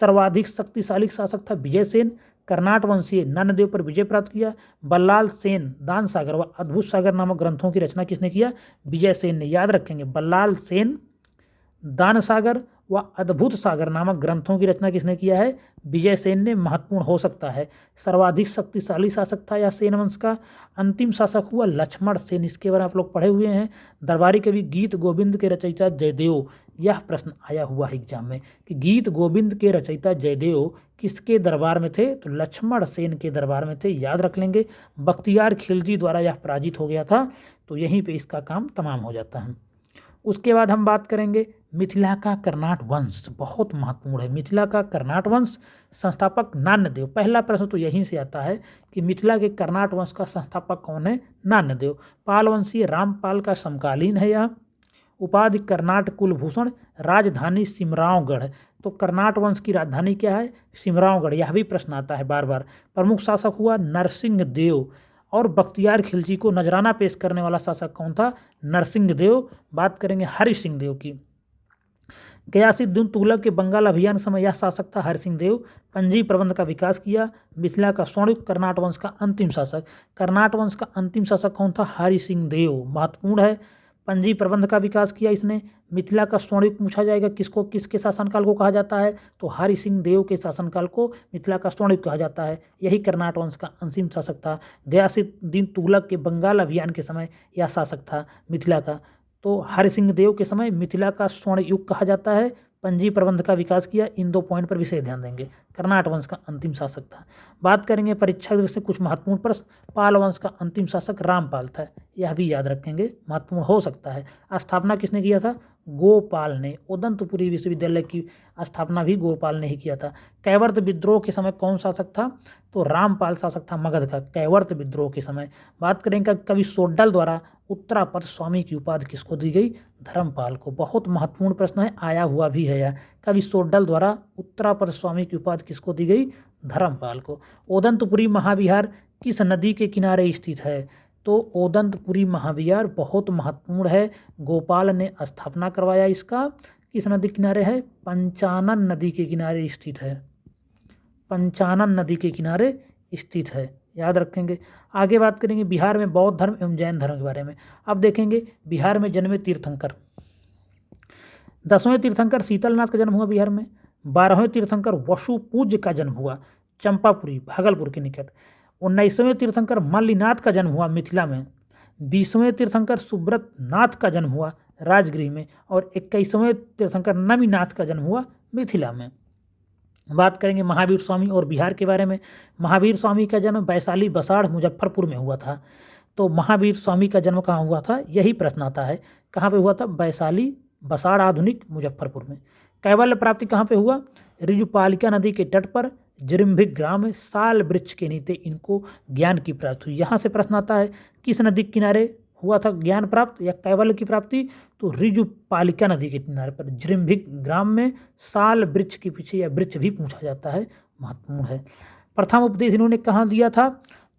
Speaker 1: सर्वाधिक शक्तिशाली शासक था विजय सेन। कर्नाट वंशीय नन्नदेव पर विजय प्राप्त किया। बल्लाल सेन दान सागर व अद्भुत सागर नामक ग्रंथों की रचना किसने किया? विजय सेन ने। याद रखेंगे, बल्लाल सेन दान सागर व अद्भुत सागर नामक ग्रंथों की रचना किसने किया है? विजय सेन ने। महत्वपूर्ण हो सकता है। सर्वाधिक शक्तिशाली शासक था या सेन वंश का। अंतिम शासक हुआ लक्ष्मण सेन। इसके बारे में आप लोग पढ़े हुए हैं। दरबारी कवि गीत गोविंद के रचयिता जयदेव। यह प्रश्न आया हुआ है एग्जाम में कि गीत गोविंद के रचयिता जयदेव किसके दरबार में थे? तो लक्ष्मण सेन के दरबार में थे। याद रख लेंगे। बख्तियार खिलजी द्वारा यह पराजित हो गया था। तो यहीं पे इसका काम तमाम हो जाता है। उसके बाद हम बात करेंगे मिथिला का कर्नाट वंश। बहुत महत्वपूर्ण है मिथिला का कर्नाट वंश। संस्थापक नान्यदेव। पहला प्रश्न तो यहीं से आता है कि मिथिला के कर्नाट वंश का संस्थापक कौन है? नान्यदेव। पाल वंशीय रामपाल का समकालीन है यह। उपाधि कर्नाट कुलभूषण। राजधानी सिमरावगढ़। तो कर्नाट वंश की राजधानी क्या है? सिमरावगढ़। यह भी प्रश्न आता है बार बार। प्रमुख शासक हुआ नरसिंह देव। और बख्तियार खिलजी को नजराना पेश करने वाला शासक कौन था? नरसिंह देव। बात करेंगे हरि सिंह देव की। गयासुद्दीन तुगलक के बंगाल अभियान समय यह शासक था हरि सिंह देव। पंजी प्रबंध का विकास किया। मिथिला का स्वर्णयुग। कर्नाट वंश का अंतिम शासक। कर्नाट वंश का अंतिम शासक कौन था? हरि सिंह देव। महत्वपूर्ण है। पंजी प्रबंध का विकास किया इसने। मिथिला का स्वर्णयुग पूछा जाएगा किसको, किसके शासनकाल को कहा जाता है? तो हरि सिंह देव के शासनकाल को मिथिला का स्वर्णयुग कहा जाता है। यही कर्नाट वंश का अंतिम शासक था। गयासुद्दीन तुगलक के बंगाल अभियान के समय यह शासक था मिथिला का। तो हरि सिंह देव के समय मिथिला का स्वर्ण युग कहा जाता है। पंजी प्रबंध का विकास किया। इन 2 पॉइंट पर विशेष ध्यान देंगे। कर्नाट वंश का अंतिम शासक था। बात करेंगे परीक्षा दृष्टि से कुछ महत्वपूर्ण प्रश्न। पाल वंश का अंतिम शासक रामपाल था। यह भी याद रखेंगे, महत्वपूर्ण हो सकता है। स्थापना किसने किया था? गोपाल ने। उदंतपुरी विश्वविद्यालय की स्थापना भी गोपाल ने ही किया था। कैवर्त विद्रोह के समय कौन शासक था? तो रामपाल शासक था मगध का कैवर्त विद्रोह के समय। बात करेंगे कवि सोड्डल द्वारा उत्तरापथ स्वामी की उपाधि किसको दी गई? धर्मपाल को। बहुत महत्वपूर्ण प्रश्न है, आया हुआ भी है यह। कवि सोड्डल द्वारा उत्तरापथ स्वामी की उपाधि किसको दी गई? धर्मपाल को। ओदंतपुरी महाविहार किस नदी के किनारे स्थित है? तो ओदंतपुरी महाविहार बहुत महत्वपूर्ण है। गोपाल ने स्थापना करवाया इसका। किस नदी के किनारे है? पंचानन नदी के किनारे स्थित है। पंचानन नदी के किनारे स्थित है। याद रखेंगे। आगे बात करेंगे बिहार में बौद्ध धर्म एवं जैन धर्म के बारे में। अब देखेंगे बिहार में जन्मे तीर्थंकर। 10वें तीर्थंकर शीतलनाथ का जन्म हुआ बिहार में। 12वें तीर्थंकर वसु पूज्य का जन्म हुआ चंपापुरी भागलपुर के निकट। 19वें तीर्थंकर मल्लिनाथ का जन्म हुआ मिथिला में। 20वें तीर्थंकर सुब्रत नाथ का जन्म हुआ राजगृह में। और 21वें तीर्थंकर नमीनाथ का जन्म हुआ मिथिला में। बात करेंगे महावीर स्वामी और बिहार के बारे में। महावीर स्वामी का जन्म वैशाली बसाड़ मुजफ्फरपुर में हुआ था। तो महावीर स्वामी का जन्म कहाँ हुआ था, यही प्रश्न आता है। कहाँ पे हुआ था, वैशाली बसाड़ आधुनिक मुजफ्फरपुर में। कैवल्य प्राप्ति कहाँ पे हुआ, ऋजुपालिका नदी के तट पर जृंभिक ग्राम में साल वृक्ष के नीचे इनको ज्ञान की प्राप्ति हुई। यहाँ से प्रश्न आता है किस नदी के किनारे हुआ था ज्ञान प्राप्त या कैवल्य की प्राप्ति, तो ऋजुपालिका नदी के किनारे पर जृंभिक ग्राम में साल वृक्ष के पीछे, या वृक्ष भी पूछा जाता है, महत्वपूर्ण है। प्रथम उपदेश इन्होंने कहाँ दिया था,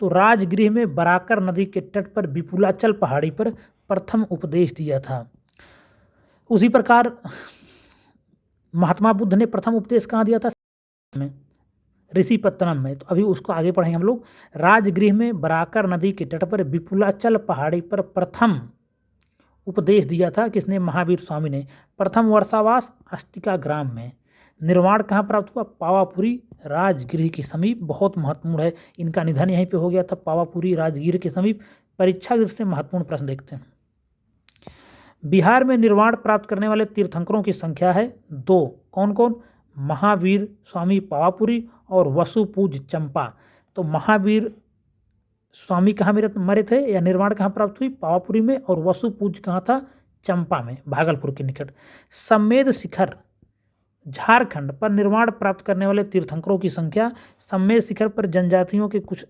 Speaker 1: तो राजगृह में बराकर नदी के तट पर विपुलाचल पहाड़ी पर प्रथम उपदेश दिया था। उसी प्रकार महात्मा बुद्ध ने प्रथम उपदेश कहाँ दिया था, में ऋषिपत्तनम में। तो अभी उसको आगे पढ़ेंगे हम लोग। राजगृह में बराकर नदी के तट पर विपुलाचल पहाड़ी पर प्रथम उपदेश दिया था किसने, महावीर स्वामी ने। प्रथम वर्षावास अस्तिका ग्राम में। निर्वाण कहाँ प्राप्त हुआ, पावापुरी राजगृह के समीप। बहुत महत्वपूर्ण है, इनका निधन यहीं पे हो गया था, पावापुरी राजगृह के समीप। परीक्षा दृष्टि से महत्वपूर्ण प्रश्न देखते हैं। बिहार में निर्वाण प्राप्त करने वाले तीर्थंकरों की संख्या है 2। कौन कौन, महावीर स्वामी पावापुरी और वसुपूज चंपा। तो महावीर स्वामी कहाँ मरे थे या निर्वाण कहाँ प्राप्त हुई, पावापुरी में। और वसुपूज कहाँ था, चंपा में, भागलपुर के निकट। सम्मेद शिखर झारखंड पर निर्वाण प्राप्त करने वाले तीर्थंकरों की संख्या। सम्मेद शिखर पर जनजातियों के कुछ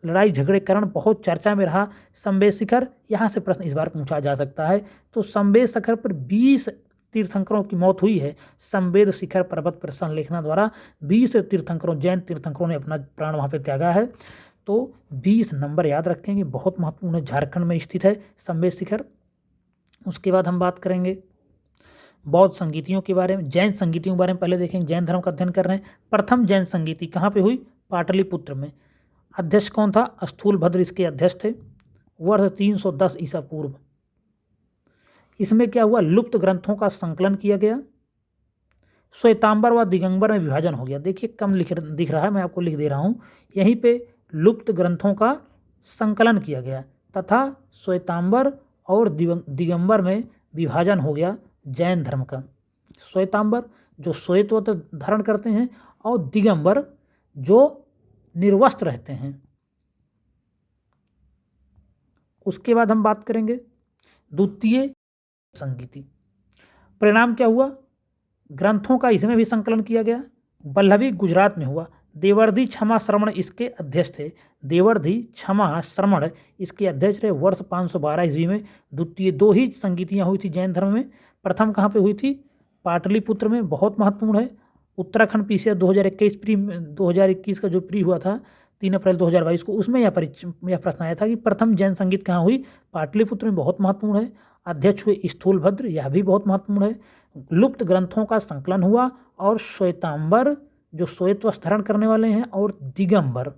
Speaker 1: लड़ाई झगड़े कारण बहुत चर्चा में रहा सम्मेद शिखर। यहाँ से प्रश्न इस बार पूछा जा सकता है। तो सम्मेद शिखर पर 20 तीर्थंकरों की मौत हुई है। सम्मेद शिखर पर्वत पर संलेखना द्वारा 20 तीर्थंकरों, जैन तीर्थंकरों ने अपना प्राण वहाँ पर त्यागा है। तो 20 नंबर याद रखेंगे, बहुत महत्वपूर्ण है। झारखंड में स्थित है सम्मेद शिखर। उसके बाद हम बात करेंगे बौद्ध संगीतियों के बारे में, जैन संगीतियों के बारे में पहले देखेंगे। जैन धर्म का अध्ययन कर रहे हैं। प्रथम जैन संगीति कहाँ पे हुई, पाटलिपुत्र में। अध्यक्ष कौन था, स्थूलभद्र इसके अध्यक्ष थे। वर्ष 310 ईसा पूर्व। इसमें क्या हुआ, लुप्त ग्रंथों का संकलन किया गया। श्वेतांबर व दिगंबर में विभाजन हो गया। देखिए कम दिख रहा है, मैं आपको लिख दे रहा हूँ। यहीं पे लुप्त ग्रंथों का संकलन किया गया तथा श्वेतांबर और दिगंबर में विभाजन हो गया जैन धर्म का। श्वेतांबर जो श्वेत वस्त्र धारण करते हैं और दिगंबर जो निर्वस्त्र रहते हैं। उसके बाद हम बात करेंगे द्वितीय संगीति। परिणाम क्या हुआ, ग्रंथों का इसमें भी संकलन किया गया। वल्लभी गुजरात में हुआ। देवर्धि क्षमा श्रवण इसके अध्यक्ष थे। देवर्धि क्षमा श्रवण इसके अध्यक्ष रहे। वर्ष 512 ईस्वी में। द्वितीय 2 ही संगीतियाँ हुई थी जैन धर्म में। प्रथम कहाँ पे हुई थी, पाटलिपुत्र में, बहुत महत्वपूर्ण है। उत्तराखंड पीसीएस 2021 का जो प्री हुआ था 3 अप्रैल 2022 को, उसमें यह प्रश्न आया था कि प्रथम जैन संगीत कहाँ हुई, पाटलिपुत्र में, बहुत महत्वपूर्ण है। अध्यक्ष हुए स्थूलभद्र, यह भी बहुत महत्वपूर्ण है। लुप्त ग्रंथों का संकलन हुआ और श्वेतांबर जो श्वेत वस्त्र धारण करने वाले हैं और दिगंबर,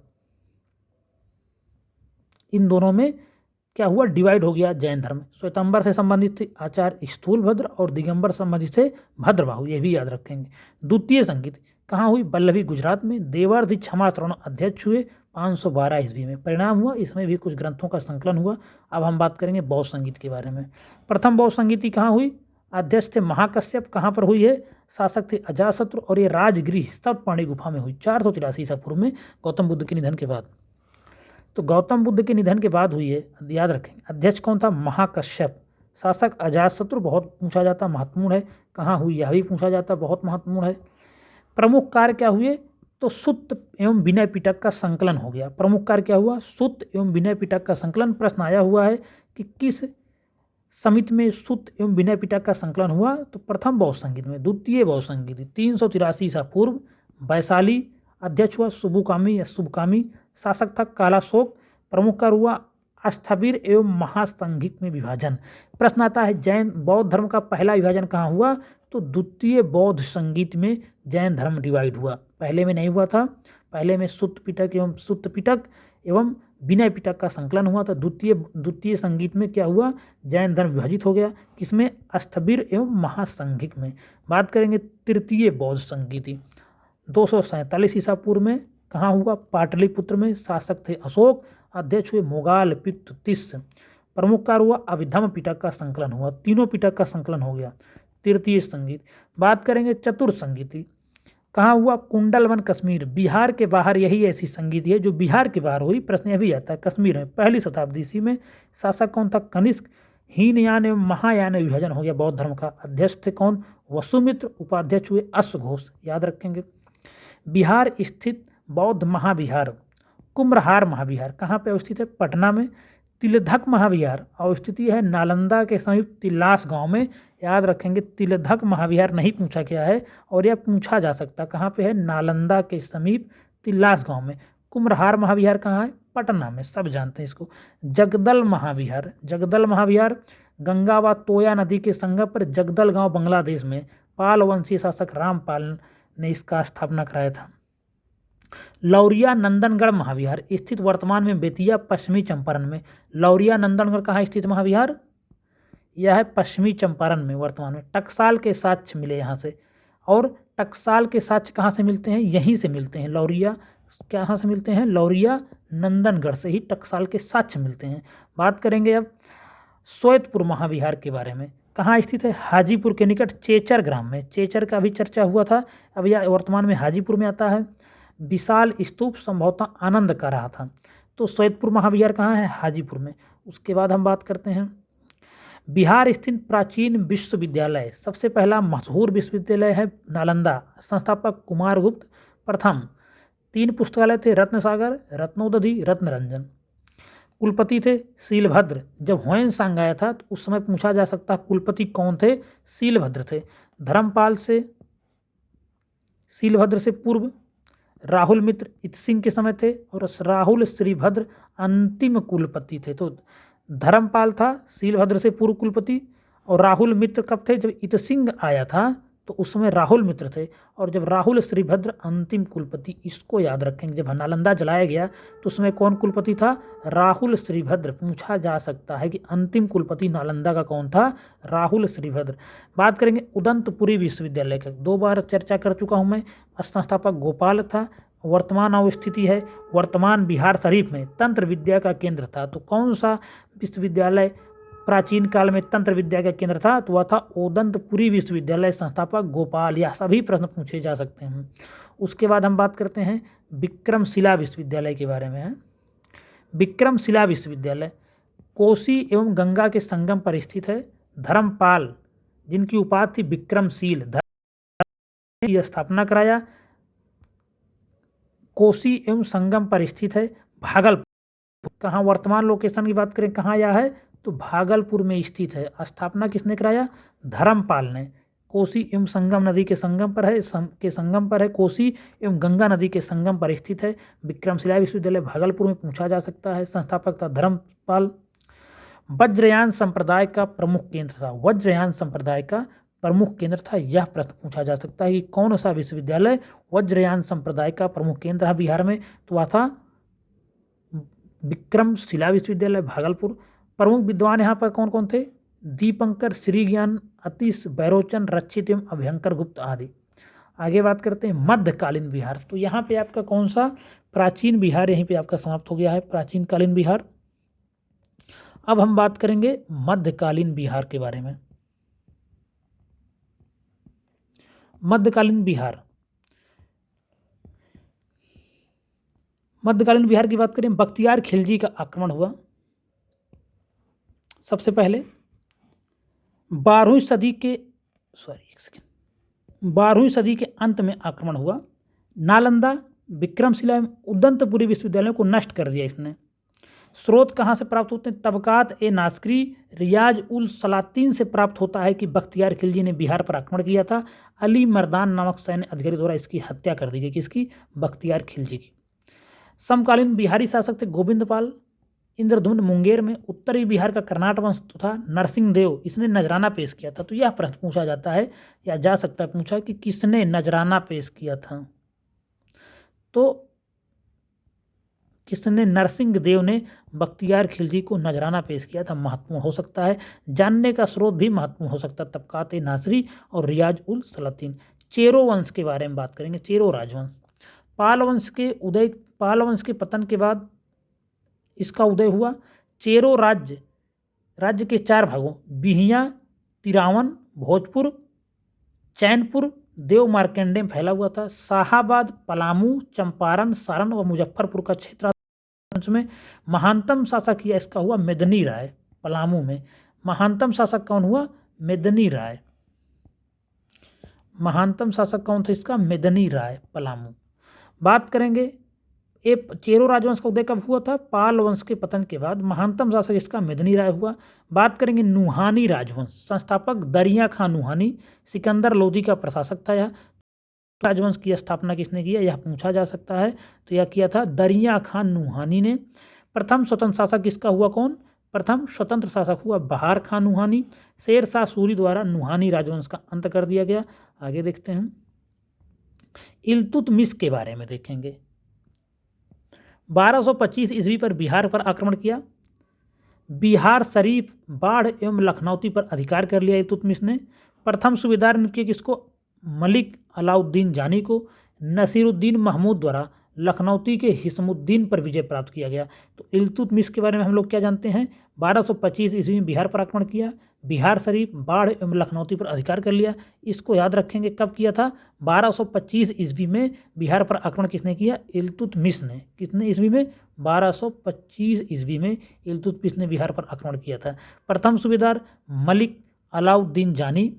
Speaker 1: इन दोनों में क्या हुआ, डिवाइड हो गया जैन धर्म। श्वेतांबर से संबंधित थे आचार्य स्थूलभद्र और दिगंबर संबंधित थे भद्रबाहु, ये भी याद रखेंगे। द्वितीय संगीत कहाँ हुई, वल्लभी गुजरात में। देवर्धि क्षमा श्रवण अध्यक्ष हुए 512 ईस्वी में। परिणाम हुआ, इसमें भी कुछ ग्रंथों का संकलन हुआ। अब हम बात करेंगे बौद्ध संगीत के बारे में। प्रथम बौद्ध संगीति कहाँ हुई, अध्यक्ष थे महाकश्यप। कहाँ पर हुई है, शासक थे अजातशत्रु और ये राजगृह सप्तपाणी गुफा में हुई 483 ईसा पूर्व में, गौतम बुद्ध के निधन के बाद। तो गौतम बुद्ध के निधन के बाद हुई है, याद रखेंगे। अध्यक्ष कौन था, महाकश्यप। शासक अजातशत्रु, बहुत पूछा जाता, महत्वपूर्ण है। कहाँ हुई, यह भी पूछा जाता, बहुत महत्वपूर्ण है। प्रमुख कार्य क्या हुए, तो सुत्त एवं विनय पिटक का संकलन हो गया। प्रमुख कार्य क्या हुआ, सुत्त एवं विनय पिटक का संकलन। प्रश्न आया हुआ है कि किस समिति में सुत्त एवं विनय पिटक का संकलन हुआ, तो प्रथम बौद्ध संगीत में। द्वितीय बौद्ध संगीत 383 ईसा पूर्व, वैशाली। अध्यक्ष हुआ सुबुकामी या शुभकामी। शासक था कालाशोक। प्रमुख कार्य हुआ अस्थविर एवं महासंघिक में विभाजन। प्रश्न आता है जैन बौद्ध धर्म का पहला विभाजन कहाँ हुआ, तो द्वितीय बौद्ध संगीत में जैन धर्म डिवाइड हुआ। पहले में नहीं हुआ था, पहले में सुत्त पिटक एवं विनय पिटक का संकलन हुआ था। द्वितीय संगीत में क्या हुआ, जैन धर्म विभाजित हो गया, किसमें, स्थविर एवं महासंघिक में। बात करेंगे तृतीय बौद्ध संगीति 247 ईसा पूर्व में कहाँ हुआ, पाटलिपुत्र में। शासक थे अशोक, अध्यक्ष हुए मोगाल पितृतीस, प्रमुख कार्य हुआ अभिधम पिटक का संकलन हुआ। तीनों पिटक का संकलन हो गया, तृतीय संगीत। बात करेंगे चतुर्थ संगीति कहाँ हुआ, कुंडलवन कश्मीर, बिहार के बाहर यही ऐसी संगीति है जो बिहार के बाहर हुई। प्रश्न यह भी आता है, कश्मीर में 1ली शताब्दी ईस्वी में। शासक कौन था, कनिष्क। हीनयान एवं महायान में विभाजन हो गया बौद्ध धर्म का। अध्यक्ष थे कौन, वसुमित्र। उपाध्यक्ष हुए अश्वघोष, याद रखेंगे। बिहार स्थित बौद्ध महाविहार, कुम्भरहार महाविहार कहाँ पे अवस्थित है, पटना में। तिलधक महाविहार अवस्थित है नालंदा के समीप तिल्लास गांव में, याद रखेंगे। तिलधक महाविहार नहीं पूछा गया है और यह पूछा जा सकता कहाँ पे है, नालंदा के समीप तिल्लास गांव में। कुम्भरहार महाविहार कहाँ है, पटना में, सब जानते हैं इसको। जगदल महाविहार, जगदल महाविहार गंगा व तोया नदी के संगम पर जगदल गांव बांग्लादेश में। पाल वंशीय शासक रामपाल ने इसका स्थापना कराया था। लौरिया नंदनगढ़ महाविहार स्थित वर्तमान में बेतिया पश्चिमी चंपारण में। लौरिया नंदनगढ़ कहाँ स्थित महाविहार, यह है पश्चिमी चंपारण में वर्तमान में। टकसाल के साक्ष्य मिले यहाँ से, और टकसाल के साक्ष्य कहाँ से मिलते हैं, यहीं से मिलते हैं। लौरिया कहाँ से मिलते हैं, लौरिया नंदनगढ़ से ही टकसाल के साक्ष्य मिलते हैं। बात करेंगे अब सोयतपुर महाविहार के बारे में, कहाँ स्थित है, हाजीपुर के निकट चेचर ग्राम में। चेचर का भी चर्चा हुआ था, अब यह वर्तमान में हाजीपुर में आता है। विशाल स्तूप संभवतः आनंद का रहा था। तो सोयतपुर महाविहार कहाँ है, हाजीपुर में। उसके बाद हम बात करते हैं बिहार स्थित प्राचीन विश्वविद्यालय। सबसे पहला मशहूर विश्वविद्यालय है नालंदा, संस्थापक कुमारगुप्त प्रथम। 3 पुस्तकालय थे, रत्नसागर, रत्नोदधि, रत्नरंजन। कुलपति थे शीलभद्र। जब ह्वेन-सांग आया था तो उस समय पूछा जा सकता कुलपति कौन थे, शीलभद्र थे। धर्मपाल से, शीलभद्र से पूर्व राहुल मित्र इत सिंह के समय थे, और राहुल श्रीभद्र अंतिम कुलपति थे। तो धर्मपाल था शीलभद्र से पूर्व कुलपति, और राहुल मित्र कब थे, जब इत सिंह आया था तो उस समय राहुल मित्र थे, और जब राहुल श्रीभद्र अंतिम कुलपति। इसको याद रखेंगे, जब नालंदा जलाया गया तो उसमें कौन कुलपति था, राहुल श्रीभद्र। पूछा जा सकता है कि अंतिम कुलपति नालंदा का कौन था, राहुल श्रीभद्र। बात करेंगे उदंतपुरी विश्वविद्यालय का, 2 बार चर्चा कर चुका हूँ मैं। संस्थापक गोपाल था। वर्तमान अवस्थिति है वर्तमान बिहार शरीफ में, तंत्र विद्या का केंद्र था। तो कौन सा विश्वविद्यालय प्राचीन काल में तंत्र विद्या का केंद्र था, तो वह था उदंतपुरी विश्वविद्यालय, संस्थापक गोपाल। यह सभी प्रश्न पूछे जा सकते हैं। उसके बाद हम बात करते हैं विक्रमशिला विश्वविद्यालय के बारे में। विक्रमशिला विश्वविद्यालय कोसी एवं गंगा के संगम पर स्थित है। धर्मपाल, जिनकी उपाधि थी विक्रमशील, ने यह स्थापना कराया। कोसी एवं संगम पर स्थित है। भागलपुर, कहाँ वर्तमान लोकेशन की बात करें कहाँ यह है, तो भागलपुर में स्थित है। स्थापना किसने कराया, धर्मपाल ने। कोसी एवं संगम नदी के संगम पर है, कोसी एवं गंगा नदी के संगम पर स्थित है। विक्रमशिला विश्वविद्यालय भागलपुर में पूछा जा सकता है। संस्थापक था धर्मपाल। वज्रयान संप्रदाय का प्रमुख केंद्र था, वज्रयान संप्रदाय का प्रमुख केंद्र था। यह प्रश्न पूछा जा सकता है कि कौन सा विश्वविद्यालय वज्रयान संप्रदाय का प्रमुख केंद्र है बिहार में, तो वह था विक्रमशिला विश्वविद्यालय भागलपुर। प्रमुख विद्वान यहाँ पर कौन कौन थे, दीपंकर, श्रीज्ञान, अतीश, बैरोचन, रक्षित एवं अभयंकर गुप्त आदि। आगे बात करते हैं मध्यकालीन बिहार। तो यहाँ पे आपका कौन सा, प्राचीन बिहार यहीं पे आपका समाप्त हो गया है, प्राचीन कालीन बिहार। अब हम बात करेंगे मध्यकालीन बिहार के बारे में। मध्यकालीन बिहार, मध्यकालीन बिहार की बात करें, बख्तियार खिलजी का आक्रमण हुआ सबसे पहले 12वीं सदी के अंत में आक्रमण हुआ। नालंदा, विक्रमशिला एवं उदंतपुरी विश्वविद्यालयों को नष्ट कर दिया इसने। स्रोत कहाँ से प्राप्त होते हैं, तबकात ए नास्करी, रियाज उल सलातीन से प्राप्त होता है कि बख्तियार खिलजी ने बिहार पर आक्रमण किया था। अली मर्दान नामक सैन्य अधिकारी द्वारा इसकी हत्या कर दी गई, किसकी, बख्तियार खिलजी की। समकालीन बिहारी शासक थे गोविंदपाल। इंद्रधुम्न मुंगेर में। उत्तरी बिहार का कर्नाट वंश था नरसिंह देव, इसने नजराना पेश किया था। तो यह प्रश्न पूछा जाता है या जा सकता है पूछा कि किसने नजराना पेश किया था, तो किसने? नरसिंह देव ने बख्तियार खिलजी को नजराना पेश किया था। महत्वपूर्ण हो सकता है। जानने का स्रोत भी महत्वपूर्ण हो सकता है। तबकात नासरी और रियाज उल सलातीन। चेरो वंश के बारे में बात करेंगे। चेरो राजवंश। पाल वंश के पतन के बाद इसका उदय हुआ। चेरो राज्य के 4 भागों बिहियां, तिरावन, भोजपुर, चैनपुर, देव मार्कंडे में फैला हुआ था। शाहाबाद, पलामू, चंपारण, सारण व मुजफ्फरपुर का क्षेत्र में महानतम शासक यह इसका हुआ मेदनी राय। पलामू में महानतम शासक कौन हुआ? मेदनी राय। महानतम शासक कौन था इसका? मेदनी राय, पलामू। बात करेंगे चेरो राजवंश का उदय कब हुआ था? पाल वंश के पतन के बाद। महानतम शासक इसका मेदनी राय हुआ। बात करेंगे नुहानी राजवंश। संस्थापक दरिया खां नुहानी। सिकंदर लोदी का प्रशासक था यह। राजवंश की स्थापना किसने किया? यह पूछा जा सकता है। तो यह किया था दरिया खां नुहानी ने। प्रथम स्वतंत्र शासक किसका हुआ? कौन? प्रथम स्वतंत्र शासक हुआ बहार खां नुहानी। शेर शाह सूरी द्वारा नुहानी राजवंश का अंत कर दिया गया। आगे देखते हैं। इल्तुतमिश के बारे में देखेंगे। 1225 ईस्वी पर बिहार पर आक्रमण किया। बिहार शरीफ, बाढ़ एवं लखनौती पर अधिकार कर लिया इल्तुतमिश ने। प्रथम सूबेदार ने किया किसको? मलिक अलाउद्दीन जानी को। नसीरुद्दीन महमूद द्वारा लखनौती के हिस्मुद्दीन पर विजय प्राप्त किया गया। तो इल्तुतमिश के बारे में हम लोग क्या जानते हैं? 1225 ईस्वी में बिहार पर आक्रमण किया। बिहार शरीफ, बाढ़ एवं लखनौती पर अधिकार कर लिया। इसको याद रखेंगे। कब किया था? 1225 ईस्वी में बिहार पर आक्रमण किसने किया? इल्तुतमिश ने। कितने ईस्वी में? 1225 ईस्वी में इल्तुतमिश ने बिहार पर आक्रमण किया था। प्रथम सूबेदार मलिक अलाउद्दीन जानी।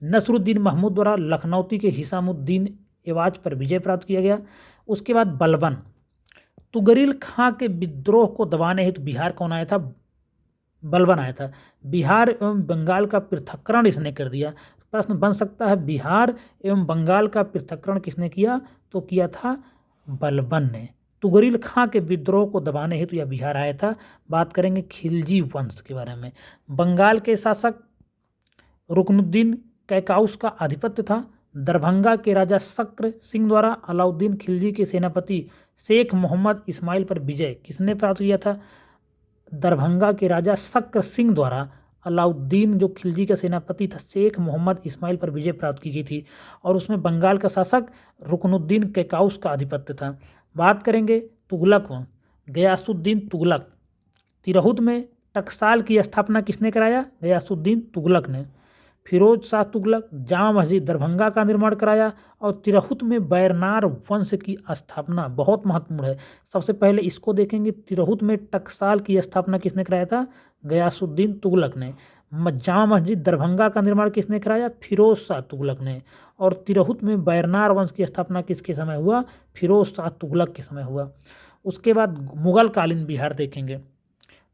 Speaker 1: नसरुद्दीन महमूद द्वारा लखनौती के हिसामुद्दीन एवाज पर विजय प्राप्त किया गया। उसके बाद बलबन, तुगरिल खां के विद्रोह को दबाने हेतु बिहार कौन आया था? बलबन आया था। बिहार एवं बंगाल का पृथक्करण इसने कर दिया। प्रश्न बन सकता है बिहार एवं बंगाल का पृथक्करण किसने किया? तो किया था बलबन ने। तुगरिल खां के विद्रोह को दबाने हेतु यह बिहार आया था। बात करेंगे खिलजी वंश के बारे में। बंगाल के शासक रुकनुद्दीन कैकाउस का आधिपत्य था। दरभंगा के राजा शक्र सिंह द्वारा अलाउद्दीन खिलजी के सेनापति शेख मोहम्मद इस्माइल पर विजय किसने प्राप्त किया था? दरभंगा के राजा शक्र सिंह द्वारा अलाउद्दीन जो खिलजी का सेनापति था शेख मोहम्मद इस्माइल पर विजय प्राप्त की गई थी। और उसमें बंगाल का शासक रुकनुद्दीन कैकाउस का आधिपत्य था। बात करेंगे तुगलक वंश। गयासुद्दीन तुगलक। तिरहुत में टकसाल की स्थापना किसने कराया? गयासुद्दीन तुगलक ने। फिरोज शाह तुगलक जामा मस्जिद दरभंगा का निर्माण कराया। और तिरहुत में बैरनार वंश की स्थापना बहुत महत्वपूर्ण है। सबसे पहले इसको देखेंगे। तिरहुत में टकसाल की स्थापना किसने कराया था? गयासुद्दीन तुगलक ने। जामा मस्जिद दरभंगा का निर्माण किसने कराया? फिरोज शाह तुगलक ने। और तिरहुत में बैरनार वंश की स्थापना किसके समय हुआ? फिरोज शाह तुगलक के समय हुआ। उसके बाद मुगल कालीन बिहार देखेंगे।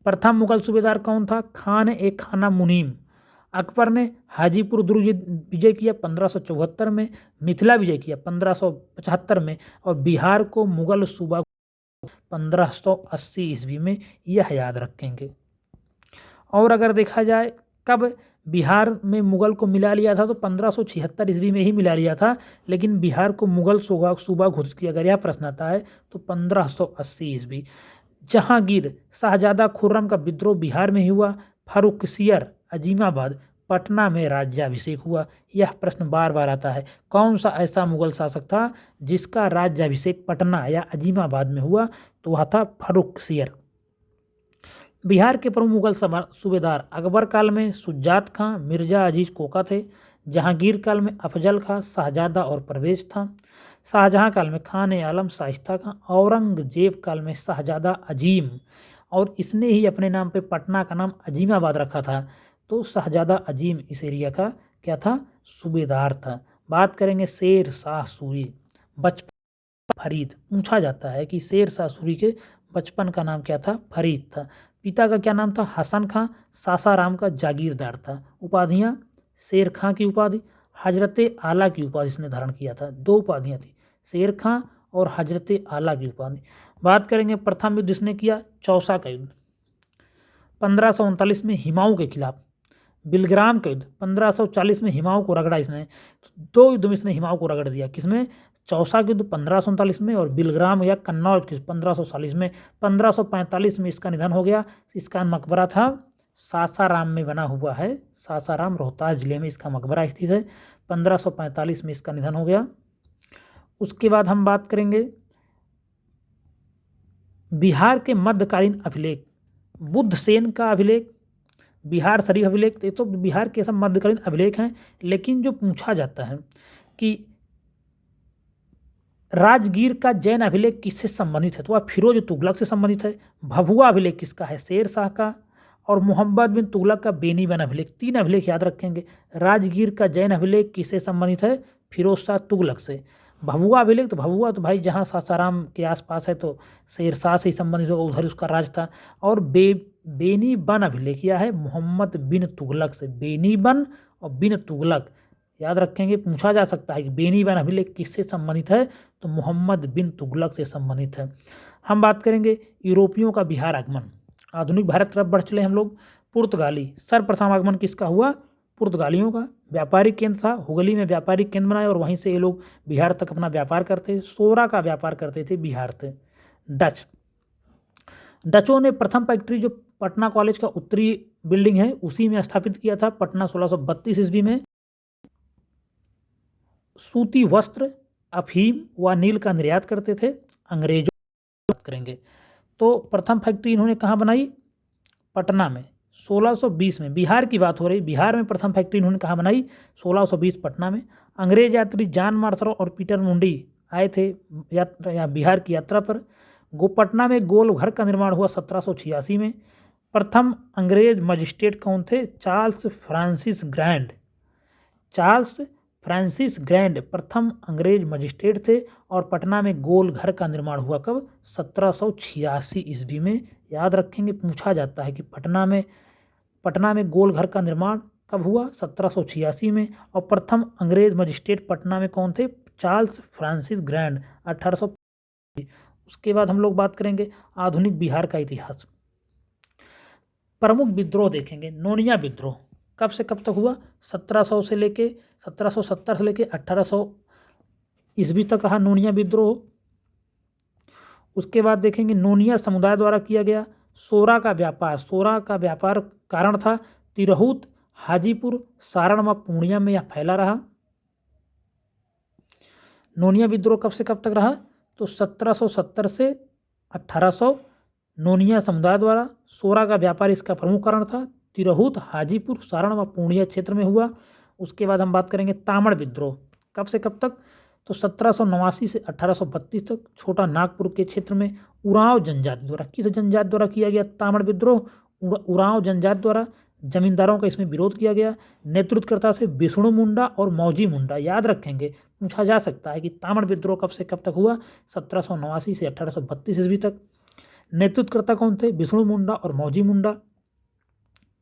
Speaker 1: प्रथम मुगल सूबेदार कौन था? खान ए खाना मुनीम। अकबर ने हाजीपुर दुर्ग विजय किया 1574 में। मिथिला विजय किया 1575 में। और बिहार को मुगल सूबा 1580 ईस्वी में। यह याद रखेंगे। और अगर देखा जाए कब बिहार में मुगल को मिला लिया था, तो 1576 ईस्वी में ही मिला लिया था। लेकिन बिहार को मुगल सूबा घोषित किया। अगर यह प्रश्न आता है तो 1580 ईस्वी। जहांगीर शाहजादा खुर्रम का विद्रोह बिहार में ही हुआ। फर्रुखसियर अजीमाबाद पटना में राज्याभिषेक हुआ। यह प्रश्न बार बार आता है। कौन सा ऐसा मुगल शासक था जिसका राज्याभिषेक पटना या अजीमाबाद में हुआ? तो वह था फर्रुखसियर। बिहार के प्रमुख मुगल सूबेदार अकबर काल में सुजात खां, मिर्जा अजीज कोका थे। जहांगीर काल में अफजल खां, शाहजादा और परवेज था। शाहजहां काल में खान ए आलम, शाइस्ता खां। औरंगजेब काल में शाहजादा अजीम। और इसने ही अपने नाम पे पटना का नाम अजीमाबाद रखा था। तो शाहजादा अजीम इस एरिया का क्या था? सूबेदार था। बात करेंगे शेर शाह सूरी। बचपन फरीद। पूछा जाता है कि शेर शाह सूरी के बचपन का नाम क्या था? फरीद था। पिता का क्या नाम था? हसन खां। सासाराम का जागीरदार था। उपाधियाँ शेर खां की उपाधि, हजरत आला की उपाधि इसने धारण किया था। 2 उपाधियाँ थी, शेर खां और हजरत आला की उपाधि। बात करेंगे प्रथम युद्ध इसने किया चौसा का युद्ध 1539 में हिमाऊ के खिलाफ। बिलग्राम का युद्ध 1540 में हिमाऊ को रगड़ा इसने। 2 युद्ध में इसने हिमाऊ को रगड़ दिया। किसमें? चौसा के युद्ध 1539 में और बिलग्राम या कन्नौज के 1540 में। 1545 में इसका निधन हो गया। इसका मकबरा था सासाराम में बना हुआ है, सासाराम रोहतास जिले में इसका मकबरा स्थित है। 1545 में इसका निधन हो गया। उसके बाद हम बात करेंगे बिहार के मध्यकालीन अभिलेख। बुद्धसेन का अभिलेख, बिहार शरीफ अभिलेख, ये तो बिहार के सब मध्यकालीन अभिलेख हैं। लेकिन जो पूछा जाता है कि राजगीर का जैन अभिलेख किससे संबंधित है, तो वह फिरोज तुगलक से संबंधित है। भभुआ अभिलेख किसका है, शेर शाह का। और मोहम्मद बिन तुगलक का बेनीबन अभिलेख। 3 अभिलेख याद रखेंगे। राजगीर का जैन अभिलेख किससे संबंधित है, फिरोज शाह तुगलक से। भभुआ अभिलेख, तो भभुआ तो भाई जहाँ सासाराम के आसपास है तो शेर शाह से ही संबंधित होगा, उधर उसका राज था। और बेनीबन अभिलेख यह है मोहम्मद बिन तुगलक से। बेनीबन और बिन तुगलक याद रखेंगे, पूछा जा सकता है कि बेनीबन अभिलेख किससे संबंधित है, तो मोहम्मद बिन तुगलक से संबंधित है। हम बात करेंगे यूरोपियों का बिहार आगमन। आधुनिक भारत तरफ बढ़ चले हम लोग। पुर्तगाली, सर्वप्रथम आगमन किसका हुआ, पुर्तगालियों का। व्यापारिक केंद्र था, हुगली में व्यापारिक केंद्र बनाया और वहीं से ये लोग बिहार तक अपना व्यापार करते, सोरा का व्यापार करते थे बिहार से। डचों ने प्रथम फैक्ट्री जो पटना कॉलेज का उत्तरी बिल्डिंग है उसी में स्थापित किया था, पटना 1632 ईस्वी में। सूती वस्त्र, अफीम व नील का निर्यात करते थे। अंग्रेजों की बात करेंगे तो प्रथम फैक्ट्री इन्होंने कहाँ बनाई, पटना में 1620 में। बिहार की बात हो रही, बिहार में प्रथम फैक्ट्री इन्होंने कहाँ बनाई, 1620 पटना में। अंग्रेज यात्री जॉन मार्थर और पीटर मुंडी आए थे यात्रा बिहार की यात्रा पर। पटना में गोल घर का निर्माण हुआ 1786 में। प्रथम अंग्रेज मजिस्ट्रेट कौन थे, Charles Francis grand. Charles Francis grand प्रथम अंग्रेज मजिस्ट्रेट थे। और पटना में गोल घर का निर्माण हुआ कब, 1786 ईस्वी में। याद रखेंगे, पूछा जाता है कि पटना में गोल घर का निर्माण कब हुआ, 1786 में। और प्रथम अंग्रेज मजिस्ट्रेट पटना में कौन थे, चार्ल्स फ्रांसिस ग्रैंड, 1800। उसके बाद हम लोग बात करेंगे आधुनिक बिहार का इतिहास। प्रमुख विद्रोह देखेंगे। नोनिया विद्रोह कब से कब तक हुआ, 1770 से लेके 1800 ईस्वी तक रहा नोनिया विद्रोह। उसके बाद देखेंगे नोनिया समुदाय द्वारा किया गया सोरा का व्यापार कारण था तिरहुत, हाजीपुर, सारण व पूर्णिया में यह फैला रहा। नोनिया विद्रोह कब से कब तक रहा, तो 1770 से 1800। नोनिया समुदाय द्वारा सोरा का व्यापार इसका प्रमुख कारण था। तिरहुत, हाजीपुर, सारण व पूर्णिया क्षेत्र में हुआ। उसके बाद हम बात करेंगे तामड़ विद्रोह कब से कब तक, तो 1789 से 1832 तक छोटा नागपुर के क्षेत्र में उरांव जनजाति द्वारा, किस जनजाति द्वारा किया गया तामड़ विद्रोह, उरांव जनजाति द्वारा। जमींदारों का इसमें विरोध किया गया। नेतृत्वकर्ता से विष्णु मुंडा और मौजी मुंडा। याद रखेंगे, पूछा जा सकता है कि तामड़ विद्रोह कब से कब तक हुआ, 1789 से 1832 ईस्वी तक। नेतृत्वकर्ता कौन थे, विष्णु मुंडा और मौजी मुंडा।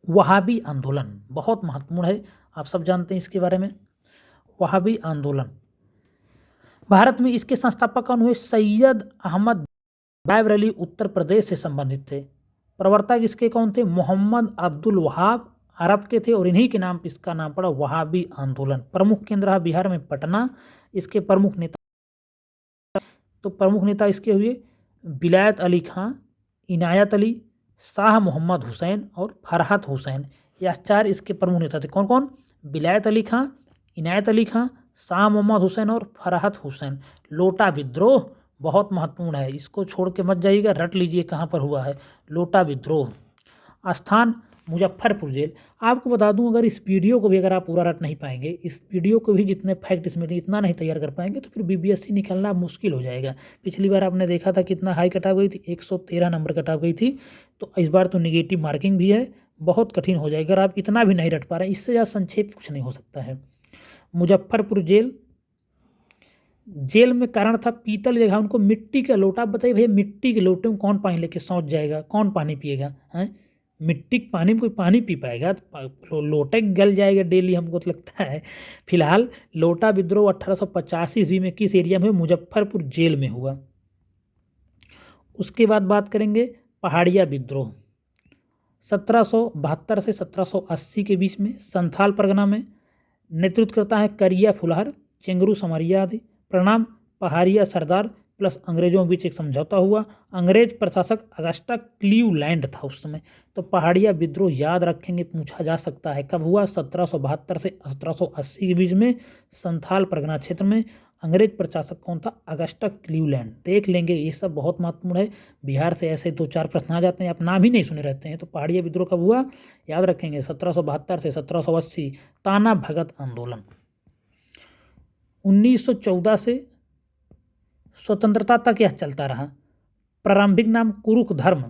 Speaker 1: वहाबी आंदोलन बहुत महत्वपूर्ण है, आप सब जानते हैं इसके बारे में। वहाबी आंदोलन भारत में इसके संस्थापक कौन हुए, सैयद अहमद बैबरली उत्तर प्रदेश से संबंधित थे। प्रवर्तक इसके कौन थे, मोहम्मद अब्दुल वहाब अरब के थे और इन्हीं के नाम पर इसका नाम पड़ा वहाबी आंदोलन। प्रमुख केंद्र है बिहार में पटना। इसके प्रमुख नेता इसके हुए विलायत अली खां, इनायत अली, शाह मोहम्मद हुसैन और फरहत हुसैन। यह 4 इसके प्रमुख नेता थे। कौन कौन, विलायत अली खां, इनायत अली खां, शाह मोहम्मद हुसैन और फरहत हुसैन। लोटा विद्रोह बहुत महत्वपूर्ण है, इसको छोड़ के मत जाइएगा, रट लीजिए कहाँ पर हुआ है लोटा विद्रोह। स्थान मुजफ्फरपुर जेल। आपको बता दूं, अगर इस वीडियो को भी अगर आप पूरा रट नहीं पाएंगे, इस वीडियो को भी जितने फैक्ट इसमें इतना नहीं तैयार कर पाएंगे तो फिर बीपीएससी निकलना मुश्किल हो जाएगा। पिछली बार आपने देखा था कितना हाई कट ऑफ गई थी, 113 नंबर कट ऑफ गई थी। तो इस बार तो निगेटिव मार्किंग भी है, बहुत कठिन हो जाएगा। अगर आप इतना भी नहीं रट पा रहे हैं, इससे ज़्यादा संक्षेप कुछ नहीं हो सकता है। मुजफ्फरपुर जेल में कारण था पीतल जगह उनको मिट्टी का लोटा। बताइए भैया, मिट्टी के लोटे में कौन पानी लेके सोच जाएगा, कौन पानी पिएगा हैं? मिट्टी के पानी में कोई पानी पी पाएगा, तो लोटे गल जाएगा डेली, हमको तो लगता है। फिलहाल लोटा विद्रोह 1885 ईस्वी में किस एरिया में, मुजफ्फरपुर जेल में हुआ। उसके बाद बात करेंगे पहाड़िया विद्रोह 1772 से 1780 के बीच में संथाल परगना में। नेतृत्व करता है करिया फुलहर, चेंगरू समरिया आदि। परिणाम पहाड़िया सरदार प्लस अंग्रेजों के बीच एक समझौता हुआ। अंग्रेज प्रशासक अगस्टा क्लीवलैंड था उस समय। तो पहाड़िया विद्रोह याद रखेंगे, पूछा जा सकता है कब हुआ, 1772 से 1780 के बीच में संथाल परगना क्षेत्र में। अंग्रेज प्रशासक कौन था? Agusta Cleveland. देख लेंगे, ये सब बहुत महत्वपूर्ण है। बिहार से ऐसे 2-4 प्रश्न आ जाते हैं, आप नाम ही नहीं सुने रहते हैं। तो पहाड़िया विद्रोह कब हुआ याद रखेंगे, 1772 से 1780। ताना भगत आंदोलन 1914 से स्वतंत्रता तक यह चलता रहा। प्रारंभिक नाम कुरुक धर्म,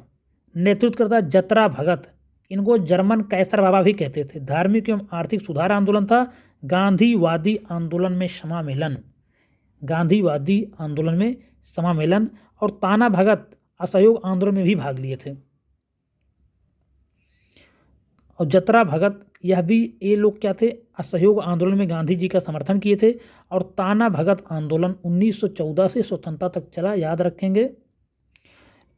Speaker 1: नेतृत्व करता जतरा भगत, इनको जर्मन कैसर बाबा भी कहते थे। धार्मिक एवं आर्थिक सुधार आंदोलन था। गांधीवादी आंदोलन में समामेलन, गांधीवादी आंदोलन में समामेलन। और ताना भगत असहयोग आंदोलन में भी भाग लिए थे। और जतरा भगत, यह भी ये लोग क्या थे? असहयोग आंदोलन में गांधी जी का समर्थन किए थे। और ताना भगत आंदोलन 1914 से स्वतंत्रता तक चला, याद रखेंगे।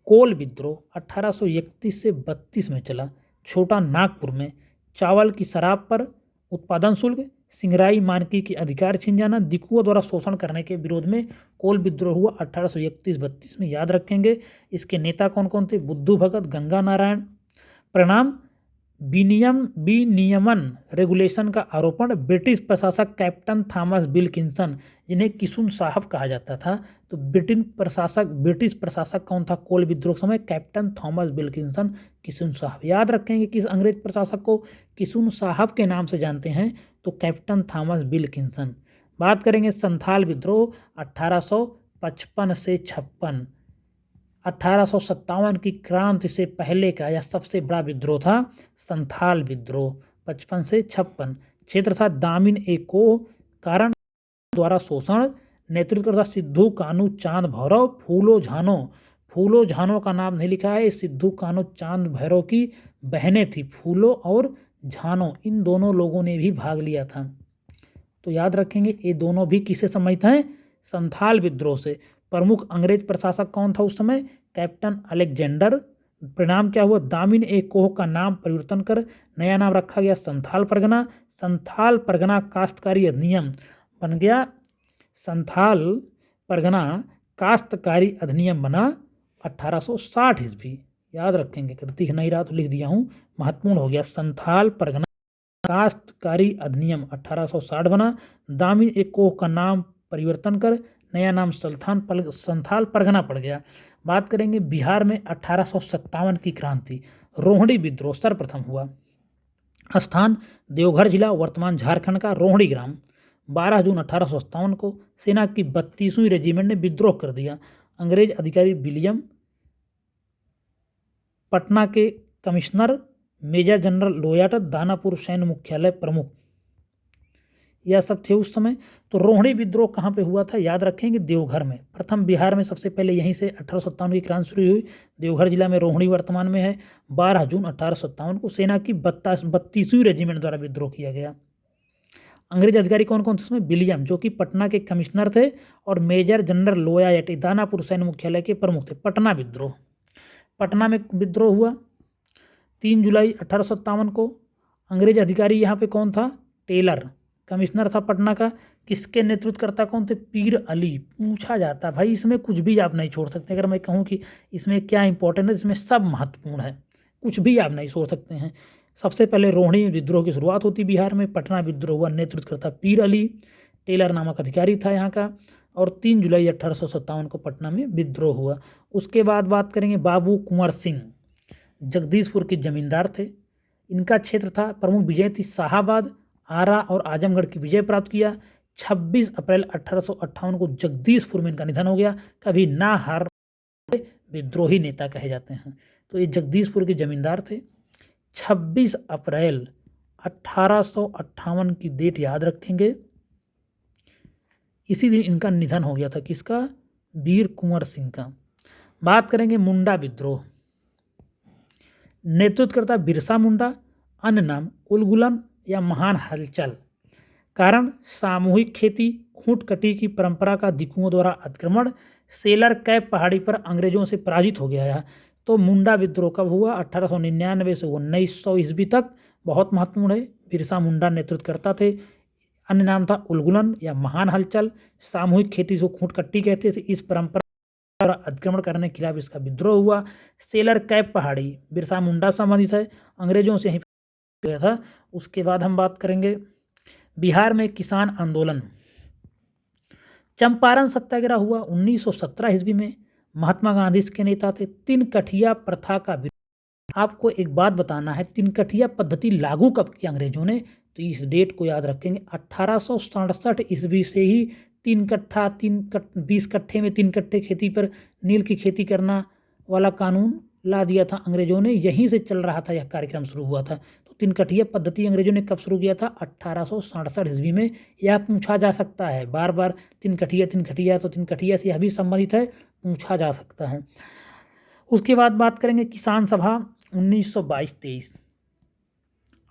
Speaker 1: कोल विद्रोह 1831 से 32 में चला। छोटा नागपुर में चावल की शराब पर उत्पादन शुल्क, सिंगराई मानकी के अधिकार छीन जाना, दिकुओं द्वारा शोषण करने के विरोध में कोल विद्रोह हुआ 1831-32 में, याद रखेंगे। इसके नेता कौन कौन थे? बुद्धू भगत, गंगा नारायण। परिणाम विनियमन रेगुलेशन का आरोपण, ब्रिटिश प्रशासक कैप्टन थॉमस विल्किंसन, जिन्हें किसुन साहब कहा जाता था। तो ब्रिटिश प्रशासक कौन था कोल विद्रोह समय? कैप्टन थॉमस विल्किंसन, किसुन साहब। याद रखेंगे किस अंग्रेज प्रशासक को किसुन साहब के नाम से जानते हैं? तो कैप्टन थॉमस विल्किंसन। बात करेंगे संथाल विद्रोह 1855 से 56। 1857 की क्रांति से पहले का यह सबसे बड़ा विद्रोह था संथाल विद्रोह। 55 से 56 क्षेत्र था दामिन एको, कारण द्वारा शोषण, नेतृत्व करता सिद्धू कानू चांद भैरव, फूलो झानो। फूलो झानो का नाम नहीं लिखा है, सिद्धू कानू चांद भैरव की बहनें थी फूलो और झानो, इन दोनों लोगों ने भी भाग लिया था। तो याद रखेंगे ये दोनों भी किससे संबंधित हैं? संथाल विद्रोह से। प्रमुख अंग्रेज प्रशासक कौन था उस समय? Captain Alexander. परिणाम क्या हुआ? दामिन ए कोह का नाम परिवर्तन कर नया नाम रखा गया संथाल परगना। संथाल परगना काश्तकारी अधिनियम बन गया, संथाल परगना काश्तकारी अधिनियम बना 1860 ईस्वी। याद रखेंगे, दिख नहीं रहा तो लिख दिया हूँ, महत्वपूर्ण हो गया। संथाल परगना काश्तकारी अधिनियम 1860 बना। दामिन ए कोह का नाम परिवर्तन कर नया नाम संथाल परगना पड़ गया। बात करेंगे बिहार में 1857 की क्रांति, रोहिणी विद्रोह सर्वप्रथम हुआ। स्थान देवघर जिला, वर्तमान झारखंड का रोहिणी ग्राम। 12 जून 1857 को सेना की 32वीं रेजिमेंट ने विद्रोह कर दिया। अंग्रेज अधिकारी विलियम, पटना के कमिश्नर मेजर जनरल लोयाट, दानापुर सैन्य मुख्यालय प्रमुख, यह सब थे उस समय। तो रोहिणी विद्रोह कहाँ पे हुआ था? याद रखेंगे देवघर में। प्रथम बिहार में सबसे पहले यहीं से 1857 की क्रांति शुरू हुई। देवघर जिला में रोहिणी वर्तमान में है। 12 जून 1857 को सेना की 32वीं रेजिमेंट द्वारा विद्रोह किया गया। अंग्रेज अधिकारी कौन कौन थे उसमें? विलियम, जो कि पटना के कमिश्नर थे, और मेजर जनरल लोयाट दानापुर सैन्य मुख्यालय के प्रमुख थे। पटना विद्रोह, पटना में विद्रोह हुआ 3 जुलाई 1857 को। अंग्रेज अधिकारी यहाँ पे कौन था? टेलर, कमिश्नर था पटना का। किसके नेतृत्व करता कौन थे? पीर अली। पूछा जाता भाई, इसमें कुछ भी आप नहीं छोड़ सकते। अगर मैं कहूँ कि इसमें क्या इंपॉर्टेंट है, इसमें सब महत्वपूर्ण है, कुछ भी आप नहीं छोड़ सकते हैं। सबसे पहले रोहिणी विद्रोह की शुरुआत होती बिहार में। पटना विद्रोह हुआ, नेतृत्व करता पीर अली, टेलर नामक अधिकारी था यहाँ का। और 3 जुलाई 1857 को पटना में विद्रोह हुआ। उसके बाद बात करेंगे बाबू कुंवर सिंह, जगदीशपुर के जमींदार थे। इनका क्षेत्र था, प्रमुख विजय थी शाहाबाद, आरा और आजमगढ़ की विजय प्राप्त किया। 26 अप्रैल 1858 को जगदीशपुर में इनका निधन हो गया। कभी ना हार विद्रोही नेता कहे जाते हैं। तो ये जगदीशपुर के जमींदार थे। 26 अप्रैल 1858 की डेट याद रखेंगे। इसी दिन इनका निधन हो गया था। किसका? वीर कुंवर सिंह का। बात करेंगे मुंडा विद्रोह, नेतृत्व करता बिरसा मुंडा, अन्य नाम उलगुलन या महान हलचल। कारण सामूहिक खेती, खूंट कटी की परंपरा का दिकुओं द्वारा अतिक्रमण, सेलर कैप पहाड़ी पर अंग्रेजों से पराजित हो गया है। तो मुंडा विद्रोह कब हुआ? 1899 से 1900 ईस्वी तक। बहुत महत्वपूर्ण है, बिरसा मुंडा नेतृत्व करता थे। अन्य नाम था उलगुलन या महान हलचल। सामूहिक खेती को खूंटकट्टी कहते थे। इस परंपरा द्वारा अतिक्रमण करने के खिलाफ इसका विद्रोह हुआ। सेलर कैप पहाड़ी बिरसा मुंडा संबंधित है, अंग्रेजों से यहीं गया था। उसके बाद हम बात करेंगे बिहार में किसान आंदोलन। चंपारण सत्याग्रह हुआ 1917 ईस्वी में। महात्मा गांधी इसके नेता थे। तिनकठिया प्रथा का आपको एक बात बताना है, तिनकठिया पद्धति लागू कब की अंग्रेजों ने, तो इस डेट को याद रखेंगे। 1867 ईस्वी से ही 20 कट्ठे में 3 कट्ठे खेती पर नील की खेती करना वाला कानून ला दिया था अंग्रेजों ने। यहीं से चल रहा था, यह कार्यक्रम शुरू हुआ था। तो 3 कट्ठिया पद्धति अंग्रेजों ने कब शुरू किया था? 1867 ईस्वी में। यह पूछा जा सकता है बार बार, 3 कट्ठिया तो 3 कट्ठिया से यह भी संबंधित है, पूछा जा सकता है। उसके बाद बात करेंगे किसान सभा 1922-23।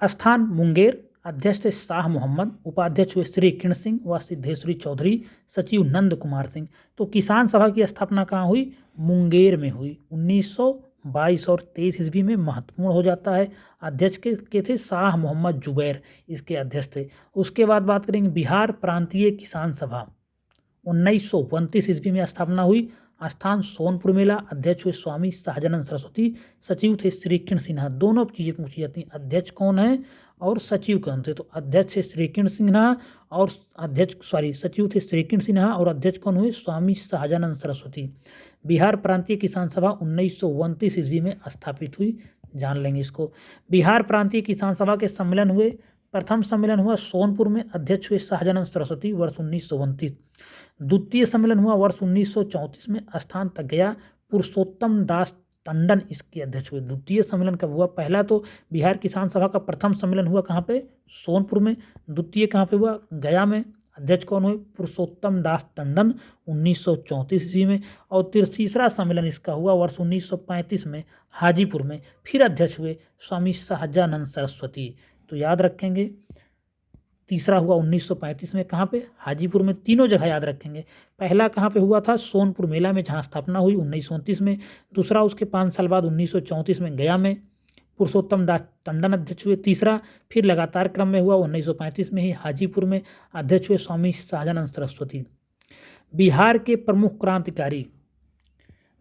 Speaker 1: स्थान मुंगेर, अध्यक्ष थे शाह मोहम्मद, उपाध्यक्ष हुए श्री किरण सिंह व सिद्धेश्वरी चौधरी, सचिव नंद कुमार सिंह। तो किसान सभा की स्थापना कहाँ हुई? मुंगेर में हुई 1922 और 23 ईस्वी में। महत्वपूर्ण हो जाता है। अध्यक्ष के थे शाह मोहम्मद जुबैर, इसके अध्यक्ष थे। उसके बाद बात करेंगे बिहार प्रांतीय किसान सभा 1929 ईस्वी में स्थापना हुई। स्थान सोनपुर मेला, अध्यक्ष हुए स्वामी सहजानंद सरस्वती, सचिव थे श्री किरण सिन्हा। दोनों चीज़ें पूछी जाती हैं, अध्यक्ष कौन है और सचिव कौन थे। तो अध्यक्ष है श्री किरण सिन्हा और सचिव थे श्री किरण सिन्हा और अध्यक्ष कौन हुए? स्वामी सहजानंद सरस्वती। बिहार प्रांतीय किसान सभा 1929 ईस्वी में स्थापित हुई, जान लेंगे इसको। बिहार प्रांतीय किसान सभा के सम्मेलन हुए। प्रथम सम्मेलन हुआ सोनपुर में, अध्यक्ष हुए सहजानंद सरस्वती, वर्ष 1929। द्वितीय सम्मेलन हुआ वर्ष 1934 में। स्थान तक गया पुरुषोत्तम दास टंडन इसके अध्यक्ष हुए। द्वितीय सम्मेलन कब हुआ? पहला तो बिहार किसान सभा का प्रथम सम्मेलन हुआ कहाँ पे? सोनपुर में। द्वितीय कहाँ पे हुआ? गया में। अध्यक्ष कौन हुए? पुरुषोत्तम दास टंडन 1934 ईस्वी में। और तीसरा सम्मेलन इसका हुआ वर्ष 1935 में हाजीपुर में। फिर अध्यक्ष हुए स्वामी सहजानंद सरस्वती। तो याद रखेंगे, तीसरा हुआ 1935 में, कहाँ पे? हाजीपुर में। तीनों जगह याद रखेंगे। पहला कहाँ पे हुआ था? सोनपुर मेला में, जहाँ स्थापना हुई 1929 में। दूसरा उसके 5 साल बाद 1934 में गया में पुरुषोत्तम दास टंडन अध्यक्ष हुए। तीसरा फिर लगातार क्रम में हुआ 1935 में ही हाजीपुर में, अध्यक्ष हुए स्वामी सहजानंद सरस्वती। बिहार के प्रमुख क्रांतिकारी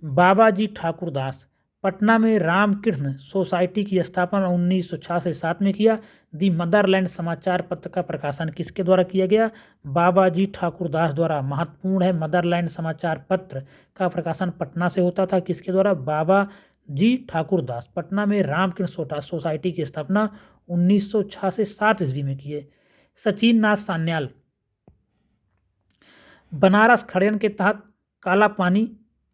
Speaker 1: बाबाजी ठाकुर दास। पटना में रामकृष्ण सोसाइटी की स्थापना 1906 से 7 में किया। दी मदरलैंड समाचार पत्र का प्रकाशन किसके द्वारा किया गया? बाबाजी ठाकुर दास द्वारा। महत्वपूर्ण है, मदरलैंड समाचार पत्र का प्रकाशन पटना से होता था। किसके द्वारा? बाबाजी ठाकुर दास। पटना में रामकृष्ण सोसाइटी की स्थापना 1906 से 7 ईस्वी में किए। सचिन नाथ सान्याल। बनारस खड़यन के तहत काला पानी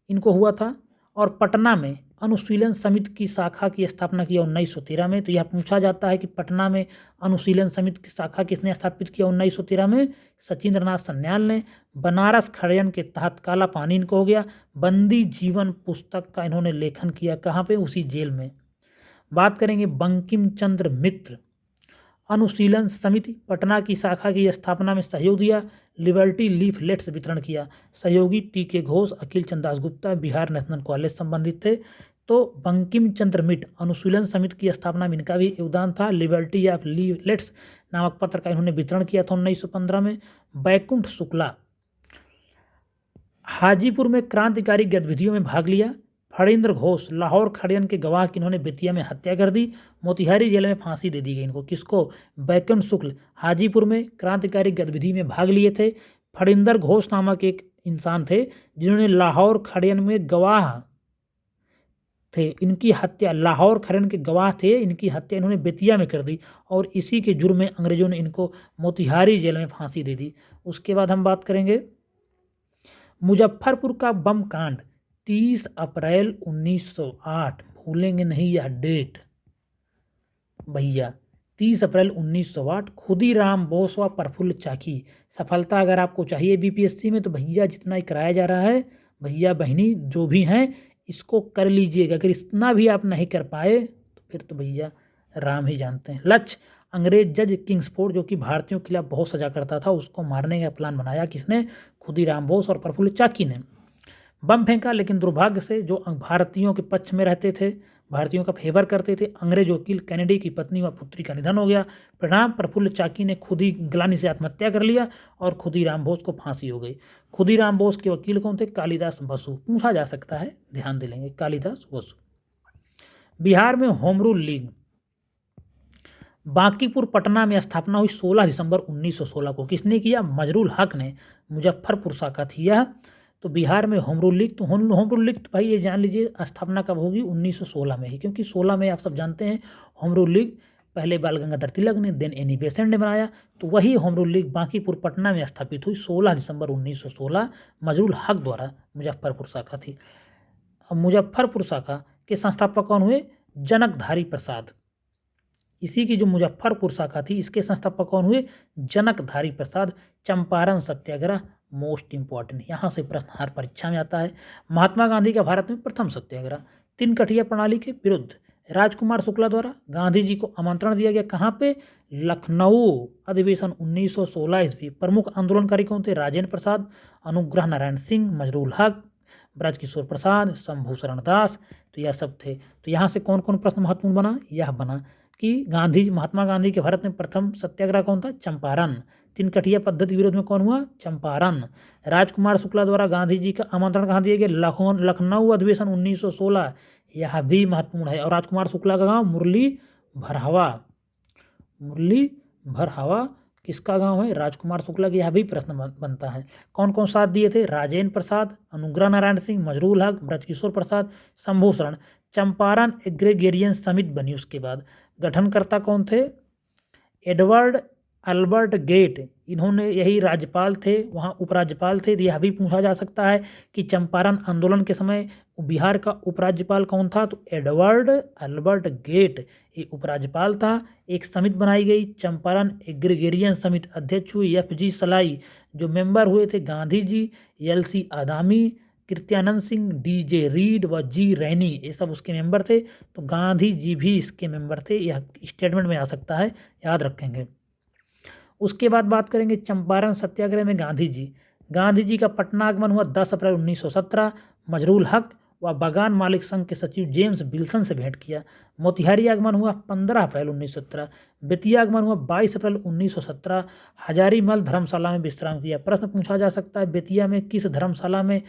Speaker 1: इनको हुआ था। और पटना में अनुशीलन समिति की शाखा की स्थापना किया 1913 में। तो यह पूछा जाता है कि पटना में अनुशीलन समिति की शाखा किसने स्थापित किया 1913 में? सचिंद्र नाथ सान्याल ने। बनारस खड़यन के तहत काला पानी इनको हो गया। बंदी जीवन पुस्तक का इन्होंने लेखन किया, कहाँ पे? उसी जेल में। बात करेंगे बंकिम चंद्र मित्र। अनुशीलन समिति पटना की शाखा की स्थापना में सहयोग दिया। लिबर्टी लीफलेट्स वितरण किया। सहयोगी टी.के. घोष, अखिल चंद्र दासगुप्ता, बिहार नेशनल कॉलेज संबंधित थे। तो बंकिम चंद्र मित्र अनुशीलन समिति की स्थापना में इनका भी योगदान था। लिबर्टी ऑफ लीफलेट्स नामक पत्र का इन्होंने वितरण किया था 1915 में। बैकुंठ शुक्ला हाजीपुर में क्रांतिकारी गतिविधियों में भाग लिया। फणींद्र घोष लाहौर खड़यन के गवाह की इन्होंने बेतिया में हत्या कर दी। मोतिहारी जेल में फांसी दे दी गई इनको। किसको? बैकुंठ शुक्ल हाजीपुर में क्रांतिकारी गतिविधि में भाग लिए थे। फणींद्र घोष नामक एक इंसान थे जिन्होंने लाहौर खड़यन में गवाह थे, इनकी हत्या, लाहौर खड़यन के गवाह थे, इनकी हत्या इन्होंने बेतिया में कर दी। और इसी के जुर्म में अंग्रेजों ने इनको मोतिहारी जेल में फांसी दे दी। उसके बाद हम बात करेंगे मुजफ्फरपुर का बम कांड 30 अप्रैल 1908। भूलेंगे नहीं यह डेट भैया, 30 अप्रैल 1908। खुदीराम बोस व प्रफुल्ल चाकी। सफलता अगर आपको चाहिए बीपीएससी में तो भैया जितना ही कराया जा रहा है, भैया बहनी जो भी हैं इसको कर लीजिएगा। अगर इतना भी आप नहीं कर पाए तो फिर तो भैया राम ही जानते हैं। लक्ष्य अंग्रेज जज किंग्सफोर्ड, जो कि भारतीयों के खिलाफ बहुत सजा करता था, उसको मारने का प्लान बनाया किसने? खुदीराम बोस और प्रफुल्ल चाकी ने। बम फेंका, लेकिन दुर्भाग्य से जो भारतीयों के पक्ष में रहते थे, भारतीयों का फेवर करते थे, अंग्रेज वकील कैनेडी की पत्नी व पुत्री का निधन हो गया। परिणाम प्रफुल्ल चाकी ने खुद ही ग्लानि से आत्महत्या कर लिया और खुदीराम बोस को फांसी हो गई। खुदीराम बोस के वकील कौन थे? कालिदास बसु। पूछा जा सकता है, ध्यान दे लेंगे, कालिदास बसु। बिहार में home rule league Bankipur Patna में स्थापना हुई 16 दिसंबर 1916 को। किसने किया? मजरूल हक ने, मुजफ्फरपुर शाखा थी यह। तो बिहार में होम रूल लीग, तो होम रूल लीग तो भाई ये जान लीजिए स्थापना कब होगी? 1916 में ही, क्योंकि 16 में आप सब जानते हैं होम रूल लीग पहले बाल गंगाधर तिलक ने, देन एनी बेसेंट ने बनाया। तो वही home rule league Bankipur Patna में स्थापित हुई 16 दिसंबर 1916, मजरूल हक द्वारा। मुजफ्फरपुर शाखा थी। अब मुजफ्फरपुर शाखा के संस्थापक कौन हुए? जनकधारी प्रसाद। इसी की जो मुजफ्फरपुर शाखा थी, इसके संस्थापक कौन हुए? जनकधारी प्रसाद। चंपारण सत्याग्रह मोस्ट इंपॉर्टेंट, यहाँ से प्रश्न हर परीक्षा में आता है। महात्मा गांधी का भारत में प्रथम सत्याग्रह, तीन कठिया प्रणाली के विरुद्ध, राजकुमार शुक्ला द्वारा गांधी जी को आमंत्रण दिया गया। कहाँ पे? लखनऊ। अधिवेशन 1916 ईस्वी। प्रमुख आंदोलनकारी कौन थे? राजेंद्र प्रसाद, अनुग्रह नारायण सिंह, मजरूल हक, ब्रजकिशोर प्रसाद, शंभू शरण दास। तो यह सब थे। तो यहाँ से कौन कौन प्रश्न महत्वपूर्ण बना? यह बना कि महात्मा गांधी के भारत में प्रथम सत्याग्रह कौन था? चंपारण। तीन कठिया पद्धति विरोध में कौन हुआ? चंपारण। राजकुमार शुक्ला द्वारा गांधी जी का आमंत्रण कहाँ दिया गया? लखनऊ। अधिवेशन 1916, यह भी महत्वपूर्ण है। और राजकुमार शुक्ला का गांव मुरली भरहवा। मुरली भरहवा किसका गांव है? राजकुमार शुक्ला की। यह भी प्रश्न बनता है। कौन कौन साथ दिए थे? राजेंद्र प्रसाद, अनुग्रह नारायण सिंह, मजरूल हक, ब्रजकिशोर प्रसाद, शंभू शरण। चंपारण एग्रीगेरियन समिति बनी उसके बाद। गठनकर्ता कौन थे? एडवर्ड अल्बर्ट गेट, इन्होंने यही राज्यपाल थे, वहाँ उपराज्यपाल थे। यह भी पूछा जा सकता है कि चंपारण आंदोलन के समय बिहार का उपराज्यपाल कौन था? तो एडवर्ड अल्बर्ट गेट ये उपराज्यपाल था। एक समिति बनाई गई, चंपारण एग्रीगेरियन समिति। अध्यक्ष हुए FG सलाई। जो मेंबर हुए थे गांधी जी, LC आदामी, कृत्यानंद सिंह, DJ रीड व G रैनी, ये सब उसके मेंबर थे। तो गांधी जी भी इसके मेंबर थे, यह स्टेटमेंट में आ सकता है, याद रखेंगे। उसके बाद बात करेंगे चंपारण सत्याग्रह में गांधी जी का पटना आगमन हुआ 10 अप्रैल 1917। मजरूल हक व बागान मालिक संघ के सचिव जेम्स विल्सन से भेंट किया। मोतिहारी आगमन हुआ 15 अप्रैल 1917। बेतिया आगमन हुआ 22 अप्रैल 1917। हजारीमल धर्मशाला में विश्राम किया। प्रश्न पूछा जा सकता है, बेतिया में किस धर्मशाला में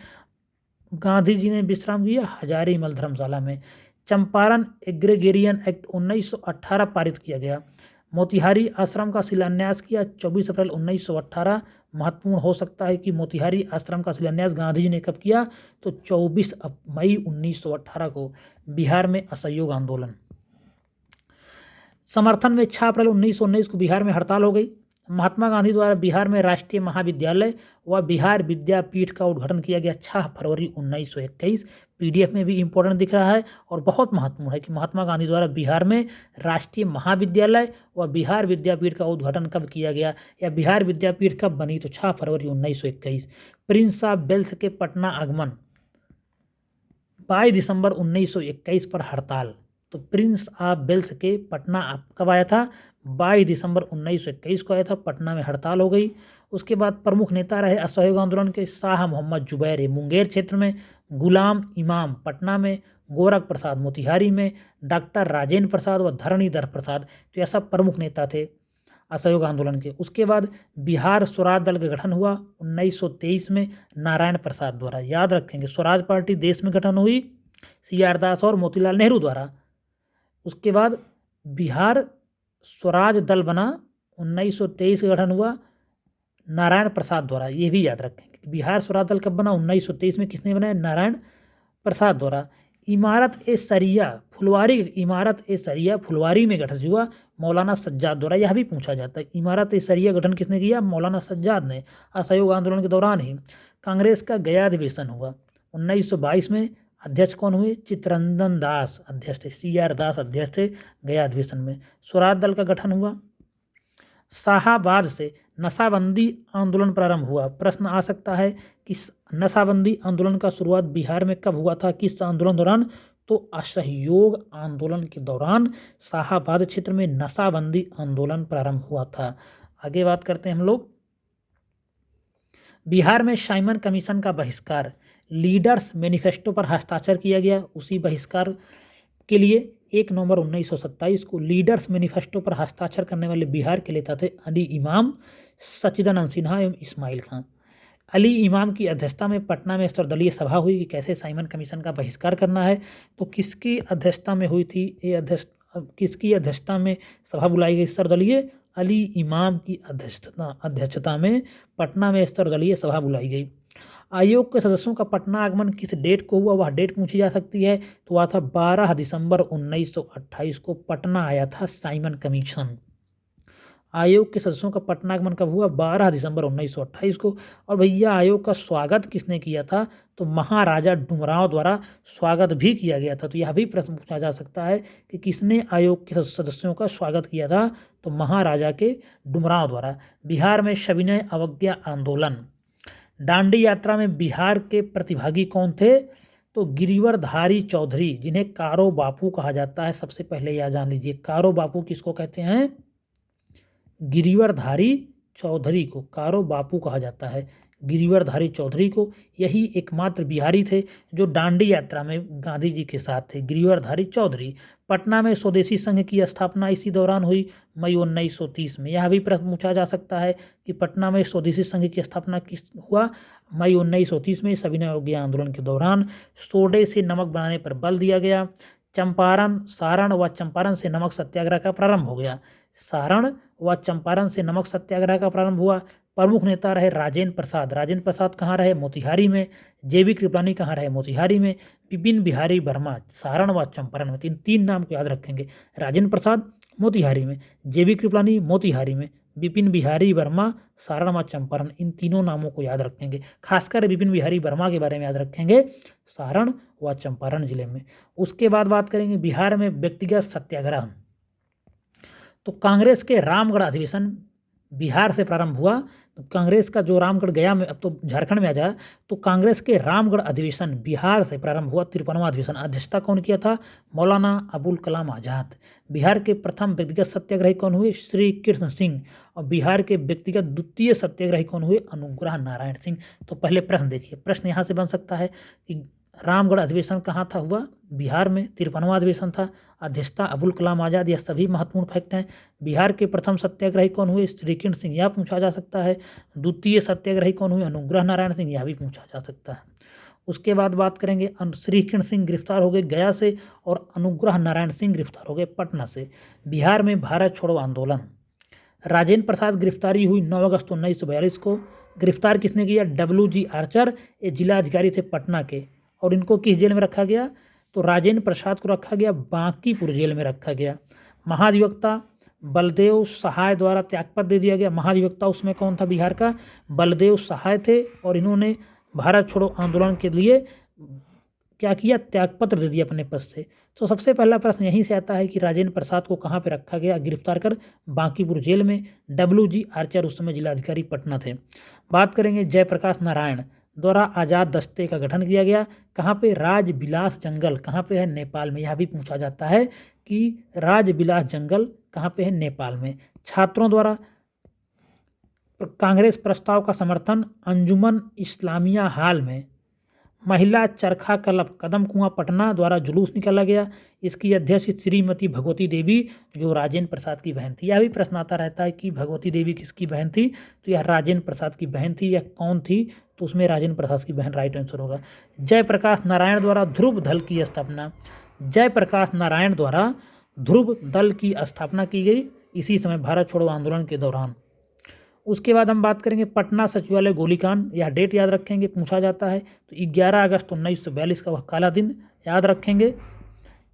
Speaker 1: गांधी जी ने विश्राम किया? हजारीमल धर्मशाला में। चंपारण एग्रीगेरियन एक्ट 1918 पारित किया गया। मोतिहारी आश्रम का शिलान्यास किया 24 अप्रैल 1918। महत्वपूर्ण हो सकता है कि मोतिहारी आश्रम का शिलान्यास गांधी जी ने कब किया? तो 24 मई 1918 को। बिहार में असहयोग आंदोलन समर्थन में 6 अप्रैल 1919 को बिहार में हड़ताल हो गई। महात्मा गांधी द्वारा बिहार में राष्ट्रीय महाविद्यालय व बिहार विद्यापीठ का उद्घाटन किया गया 6 फरवरी 1921। PDF में भी इंपॉर्टेंट दिख रहा है और बहुत महत्वपूर्ण है कि महात्मा गांधी द्वारा बिहार में राष्ट्रीय महाविद्यालय व बिहार विद्यापीठ का उद्घाटन कब किया गया, या बिहार विद्यापीठ कब बनी? तो 6 फरवरी 1921। प्रिंस ऑफ वेल्स के पटना आगमन 22 दिसंबर 1921 पर हड़ताल। तो प्रिंस ऑफ वेल्स के पटना कब आया था? 22 दिसंबर 1921 को आया था। पटना में हड़ताल हो गई। उसके बाद प्रमुख नेता रहे असहयोग आंदोलन के शाह मोहम्मद जुबैर मुंगेर क्षेत्र में, गुलाम इमाम पटना में, गोरख प्रसाद मोतिहारी में, डॉक्टर राजेंद्र प्रसाद व धरणीधर प्रसाद। तो यह सब प्रमुख नेता थे असहयोग आंदोलन के। उसके बाद बिहार स्वराज दल का गठन हुआ 1923 में नारायण प्रसाद द्वारा। याद रखेंगे, स्वराज पार्टी देश में गठन हुई CR दास और मोतीलाल नेहरू द्वारा। उसके बाद बिहार स्वराज दल बना 1923 का गठन हुआ नारायण प्रसाद द्वारा। ये भी याद रखेंगे, बिहार स्वराज दल कब बना? 1923 में। किसने बनाया? नारायण प्रसाद द्वारा। इमारत ए सरिया फुलवारी में गठन हुआ मौलाना सज्जाद द्वारा। यह भी पूछा जाता है, इमारत ए सरिया गठन किसने किया? मौलाना सज्जाद ने। असहयोग आंदोलन के दौरान ही कांग्रेस का गया अधिवेशन हुआ 1922 में। अध्यक्ष कौन हुए? चित्तरंजन दास अध्यक्ष थे, CR दास अध्यक्ष थे गया अधिवेशन में। स्वराज दल का गठन हुआ। शाहाबाद से नशाबंदी आंदोलन प्रारंभ हुआ। प्रश्न आ सकता है कि नशाबंदी आंदोलन का शुरुआत बिहार में कब हुआ था? किस आंदोलन दौरान? तो असहयोग आंदोलन के दौरान शाहाबाद क्षेत्र में नशाबंदी आंदोलन प्रारंभ हुआ था। आगे बात करते हैं हम लोग। बिहार में साइमन कमीशन का बहिष्कार, लीडर्स मैनिफेस्टो पर हस्ताक्षर किया गया। उसी बहिष्कार के लिए 1 नवंबर 1927 को लीडर्स मैनिफेस्टो पर हस्ताक्षर करने वाले बिहार के नेता थे अली इमाम, सच्चिदानंद सिन्हा एवं इस्माइल खां। अली इमाम की अध्यक्षता में पटना में सर्वदलीय सभा हुई कि कैसे साइमन कमीशन का बहिष्कार करना है। तो किसकी अध्यक्षता में हुई थी ये किसकी अध्यक्षता में सभा बुलाई गई? सर्वदलीय अली इमाम की अध्यक्षता में पटना में सर्वदलीय सभा बुलाई गई। आयोग के सदस्यों का पटना आगमन किस डेट को हुआ? वह डेट पूछी जा सकती है। तो वह था 12 दिसंबर 1928 को पटना आया था साइमन कमीशन। आयोग के सदस्यों का पटना आगमन कब हुआ? 12 दिसंबर 1928 को। और भैया आयोग का स्वागत किसने किया था? तो महाराजा डुमरांव द्वारा स्वागत भी किया गया था। तो यह भी प्रश्न पूछा जा सकता है कि किसने आयोग के सदस्यों का स्वागत किया था? तो महाराजा के डुमरांव द्वारा। बिहार में सविनय अवज्ञा आंदोलन। दांडी यात्रा में बिहार के प्रतिभागी कौन थे? तो गिरिवरधारी चौधरी, जिन्हें कारो बापू कहा जाता है। सबसे पहले यह जान लीजिए, कारो बापू किसको कहते हैं? गिरिवरधारी चौधरी को कारो बापू कहा जाता है। गिरिवरधारी चौधरी को, यही एकमात्र बिहारी थे जो दांडी यात्रा में गांधी जी के साथ थे, गिरिवरधारी चौधरी। पटना में स्वदेशी संघ की स्थापना इसी दौरान हुई, मई 1930 में। यह भी प्रश्न पूछा जा सकता है कि पटना में स्वदेशी संघ की स्थापना किस हुआ? मई 1930 में सविनय अवज्ञा आंदोलन के दौरान। सोडे से नमक बनाने पर बल दिया गया। चंपारण, सारण व चंपारण से नमक सत्याग्रह का प्रारंभ हो गया। सारण व चंपारण से नमक सत्याग्रह का प्रारंभ हुआ। प्रमुख नेता रहे राजेंद्र प्रसाद। राजेंद्र प्रसाद कहाँ रहे? मोतिहारी में। जेबी कृपलानी कहाँ रहे? मोतिहारी में। विपिन बिहारी वर्मा, सारण व चंपारण में। तीन नाम को याद रखेंगे। राजेंद्र प्रसाद मोतिहारी में, जेबी कृपलानी मोतिहारी में, विपिन बिहारी वर्मा सारण व चंपारण। इन तीनों नामों को याद रखेंगे। खासकर विपिन बिहारी वर्मा के बारे में याद रखेंगे, सारण व चंपारण जिले में। उसके बाद बात करेंगे बिहार में व्यक्तिगत सत्याग्रह। तो कांग्रेस के रामगढ़ अधिवेशन बिहार से प्रारंभ हुआ। तो कांग्रेस का जो रामगढ़ गया में, अब तो झारखंड में आ जाए, तो कांग्रेस के रामगढ़ अधिवेशन बिहार से प्रारंभ हुआ। 53वां अधिवेशन। अध्यक्षता कौन किया था? मौलाना अबुल कलाम आज़ाद। बिहार के प्रथम व्यक्तिगत सत्याग्रही कौन हुए? श्री कृष्ण सिंह। और बिहार के व्यक्तिगत द्वितीय सत्याग्रही कौन हुए? अनुग्रह नारायण सिंह। तो पहले प्रश्न देखिए, प्रश्न यहाँ से बन सकता है कि रामगढ़ अधिवेशन कहाँ था हुआ? बिहार में। 53वां अधिवेशन था। अध्यक्षता अबुल कलाम आज़ाद। यह सभी महत्वपूर्ण फैक्ट हैं। बिहार के प्रथम सत्याग्रही कौन हुए? श्री कृष्ण सिंह, यह पूछा जा सकता है। द्वितीय सत्याग्रही कौन हुए? अनुग्रह नारायण सिंह, यह भी पूछा जा सकता है। उसके बाद बात करेंगे, श्री कृष्ण सिंह गिरफ्तार हो गए गया से और अनुग्रह नारायण सिंह गिरफ्तार हो गए पटना से। बिहार में भारत छोड़ो आंदोलन। राजेंद्र प्रसाद गिरफ्तारी हुई 9 अगस्त 1942 को। गिरफ्तार किसने किया? WG आर्चर, ये जिला अधिकारी थे पटना के। और इनको किस जेल में रखा गया? तो राजेंद्र प्रसाद को रखा गया बांकीपुर जेल में रखा गया। महाधिवक्ता बलदेव सहाय द्वारा त्यागपत्र दे दिया गया। महाधिवक्ता उसमें कौन था? बिहार का बलदेव सहाय थे। और इन्होंने भारत छोड़ो आंदोलन के लिए क्या किया? त्यागपत्र दे दिया अपने पद से। तो सबसे पहला प्रश्न यहीं से आता है कि राजेंद्र प्रसाद को कहाँ पे रखा गया? गिरफ्तार कर बांकीपुर जेल में। WG आर्चर उस समय जिलाधिकारी पटना थे। बात करेंगे जयप्रकाश नारायण द्वारा आज़ाद दस्ते का गठन किया गया। कहाँ पे? राजबिलास जंगल। कहाँ पे है? नेपाल में। यह भी पूछा जाता है कि राजबिलास जंगल कहाँ पे है? नेपाल में। छात्रों द्वारा कांग्रेस प्रस्ताव का समर्थन अंजुमन इस्लामिया हाल में। महिला चरखा क्लब कदम कुआं पटना द्वारा जुलूस निकाला गया। इसकी अध्यक्ष श्रीमती भगवती देवी, जो राजेंद्र प्रसाद की बहन थी। यह भी प्रश्न आता रहता है कि भगवती देवी किसकी बहन थी? तो यह राजेंद्र प्रसाद की बहन थी। यह कौन थी? तो उसमें राजेंद्र प्रसाद की बहन राइट आंसर होगा। जयप्रकाश नारायण द्वारा ध्रुव दल की स्थापना। जयप्रकाश नारायण द्वारा ध्रुव दल की स्थापना की गई इसी समय भारत छोड़ो आंदोलन के दौरान। उसके बाद हम बात करेंगे पटना सचिवालय गोलीकांड। यह डेट याद रखेंगे, पूछा जाता है। तो 11 अगस्त 1942 का वह काला दिन याद रखेंगे।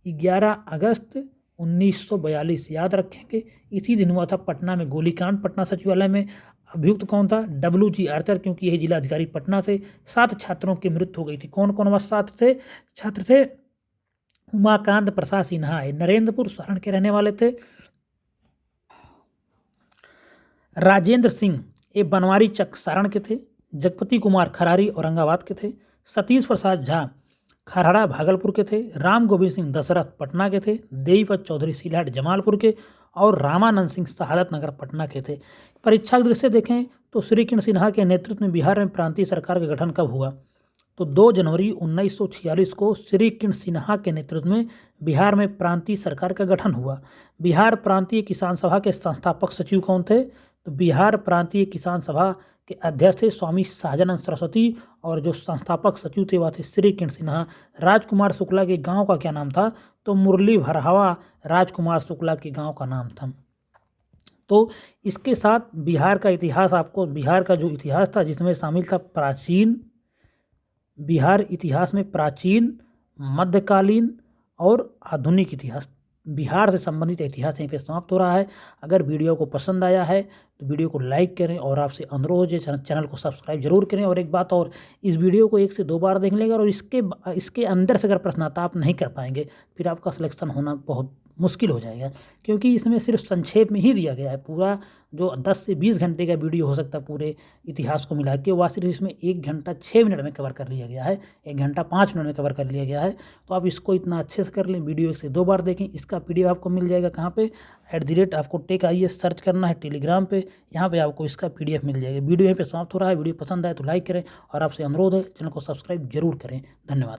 Speaker 1: 11 अगस्त 1942 याद रखेंगे। इसी दिन हुआ था पटना में गोलीकांड। पटना सचिवालय में अभियुक्त कौन था? WG आर्चर, क्योंकि यही जिलाधिकारी पटना से। 7 छात्रों की मृत्यु हो गई थी। कौन कौन वह 7 थे छात्र थे? उमाकांत प्रसाद सिन्हा, नरेंद्रपुर सारण के रहने वाले थे। राजेंद्र सिंह, ये बनवारी चक सारण के थे। जगपति कुमार खरारी औरंगाबाद के थे। सतीश प्रसाद झा खरहरा भागलपुर के थे। राम गोविंद सिंह दशरथ पटना के थे। देवीपत चौधरी सिलहट जमालपुर के। और रामानंद सिंह शहादत नगर पटना के थे। परीक्षा के दृष्टि से देखें तो श्री कृष्ण सिन्हा के नेतृत्व में बिहार में प्रांतीय सरकार का गठन कब हुआ? तो 2 जनवरी 1946 को श्री कृष्ण सिन्हा के नेतृत्व में बिहार में प्रांतीय सरकार का गठन हुआ। बिहार प्रांतीय किसान सभा के संस्थापक सचिव कौन थे? तो बिहार प्रांतीय किसान सभा के अध्यक्ष थे स्वामी सहजानंद सरस्वती, और जो संस्थापक सचिव थे वह थे श्री कृष्ण सिन्हा। राजकुमार शुक्ला के गांव का क्या नाम था? तो मुरली भरहवा राजकुमार शुक्ला के गांव का नाम था। तो इसके साथ बिहार का इतिहास, आपको बिहार का जो इतिहास था जिसमें शामिल था प्राचीन, बिहार इतिहास में प्राचीन, मध्यकालीन और आधुनिक इतिहास, बिहार से संबंधित इतिहास यहीं पे समाप्त हो रहा है। अगर वीडियो को पसंद आया है तो वीडियो को लाइक करें, और आपसे अनुरोध है चैनल को सब्सक्राइब जरूर करें। और एक बात और, इस वीडियो को 1 से 2 बार देख लेंगे, और इसके अंदर से अगर प्रश्न आता आप नहीं कर पाएंगे फिर आपका सिलेक्शन होना बहुत मुश्किल हो जाएगा, क्योंकि इसमें सिर्फ संक्षेप में ही दिया गया है। पूरा जो 10 से 20 घंटे का वीडियो हो सकता है पूरे इतिहास को मिला के, वह सिर्फ इसमें 1 घंटा 6 मिनट में कवर कर लिया गया है, 1 घंटा 5 मिनट में कवर कर लिया गया है। तो आप इसको इतना अच्छे से कर लें, वीडियो 1 से 2 बार देखें। इसका PDF आपको मिल जाएगा कहाँ पे? @ आपको टेक IAS सर्च करना है टेलीग्राम पे, यहाँ पे आपको इसका PDF मिल जाएगा। वीडियो यहीं पे समाप्त हो रहा है। वीडियो पसंद आए तो लाइक करें, और आपसे अनुरोध है चैनल को सब्सक्राइब जरूर करें। धन्यवाद।